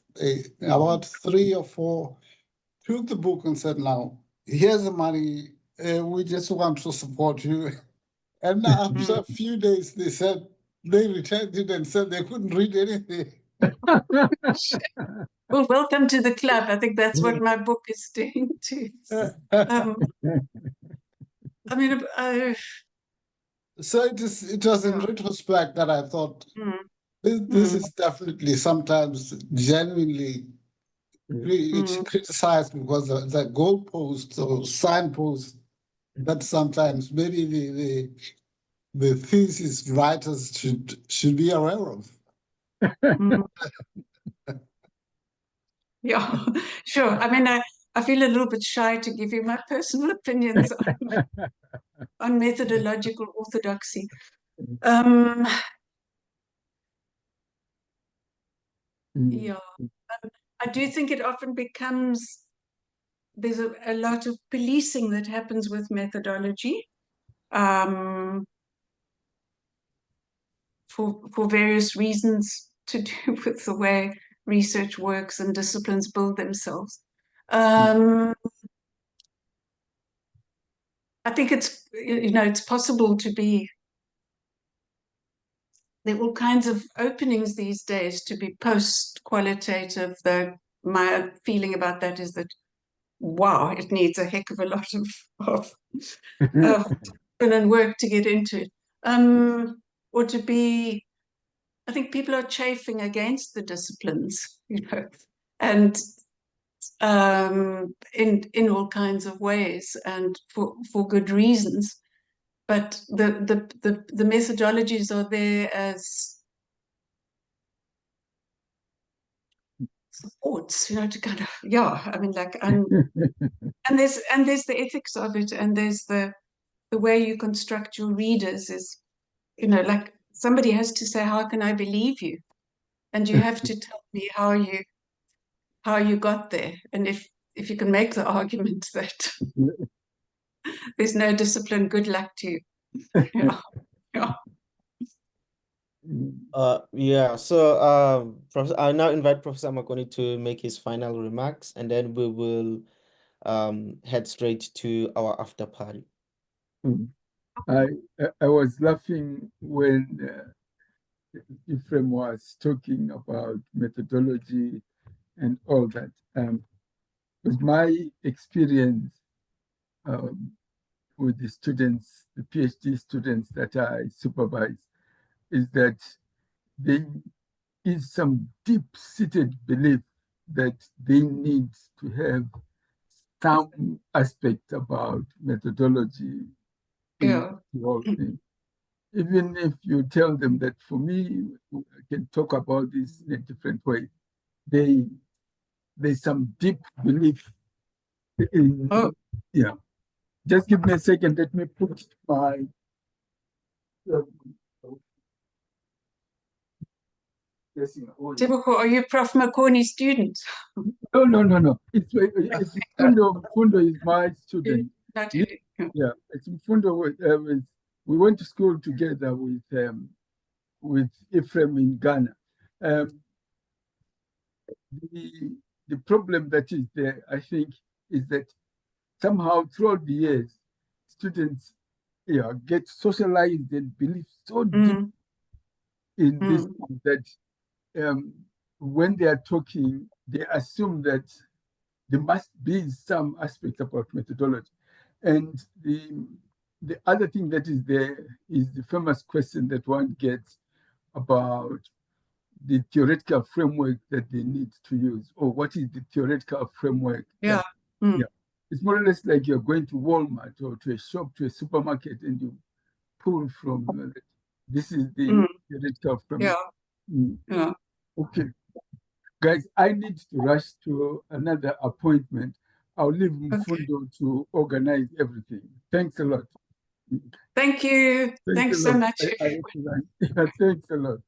About 3 or 4 took the book and said, "Now, here's the money. We just want to support you." And after a few days, they said they returned it and said they couldn't read anything. Well, welcome to the club. I think that's what my book is doing too. I mean, so it was in retrospect that I thought this is definitely sometimes genuinely criticized because the goalposts or signposts that sometimes maybe the thesis writers should be aware of. Yeah, sure. I mean, I feel a little bit shy to give you my personal opinions on methodological orthodoxy. Yeah, I do think it often becomes, there's a lot of policing that happens with methodology for various reasons to do with the way research works and disciplines build themselves. I think it's, it's possible to be, there are all kinds of openings these days to be post-qualitative, though my feeling about that is that, wow, it needs a heck of a lot of and work to get into it. Or to be, I think people are chafing against the disciplines, and in all kinds of ways and for good reasons. But the methodologies are there as supports, to kind of, I mean, like, and there's the ethics of it, and there's the way you construct your readers is, like somebody has to say, how can I believe you? And you have to tell me how you got there. And if you can make the argument that there's no discipline, good luck to you. So I now invite Professor Makoni to make his final remarks, and then we will head straight to our after party. I was laughing when Ephraim was talking about methodology and all that. With my experience with the students, the PhD students that I supervise, is that there is some deep-seated belief that they need to have some aspect about methodology Yeah. in the whole thing. Even if you tell them that, for me, I can talk about this in a different way, there's some deep belief in, yeah. Just give me a second, let me put my, Typical, are you Prof. McCorney's student? No. It's Fundo is my student. Not really. Yeah, it's Fundo. We went to school together with Ephraim in Ghana. The problem that is there, I think, is that somehow throughout the years, students get socialized and believe so deep in this that when they are talking, they assume that there must be some aspects about methodology. And the other thing that is there is the famous question that one gets about the theoretical framework that they need to use, or what is the theoretical framework? Yeah. Yeah. It's more or less like you're going to Walmart or to a shop, to a supermarket, and you pull from this is the theoretical framework. Yeah. Okay. Guys, I need to rush to another appointment. I'll leave Mfundo to organize everything. Thanks a lot. Thank you. Thanks so much. Thanks a lot.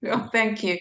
Yeah, thank you.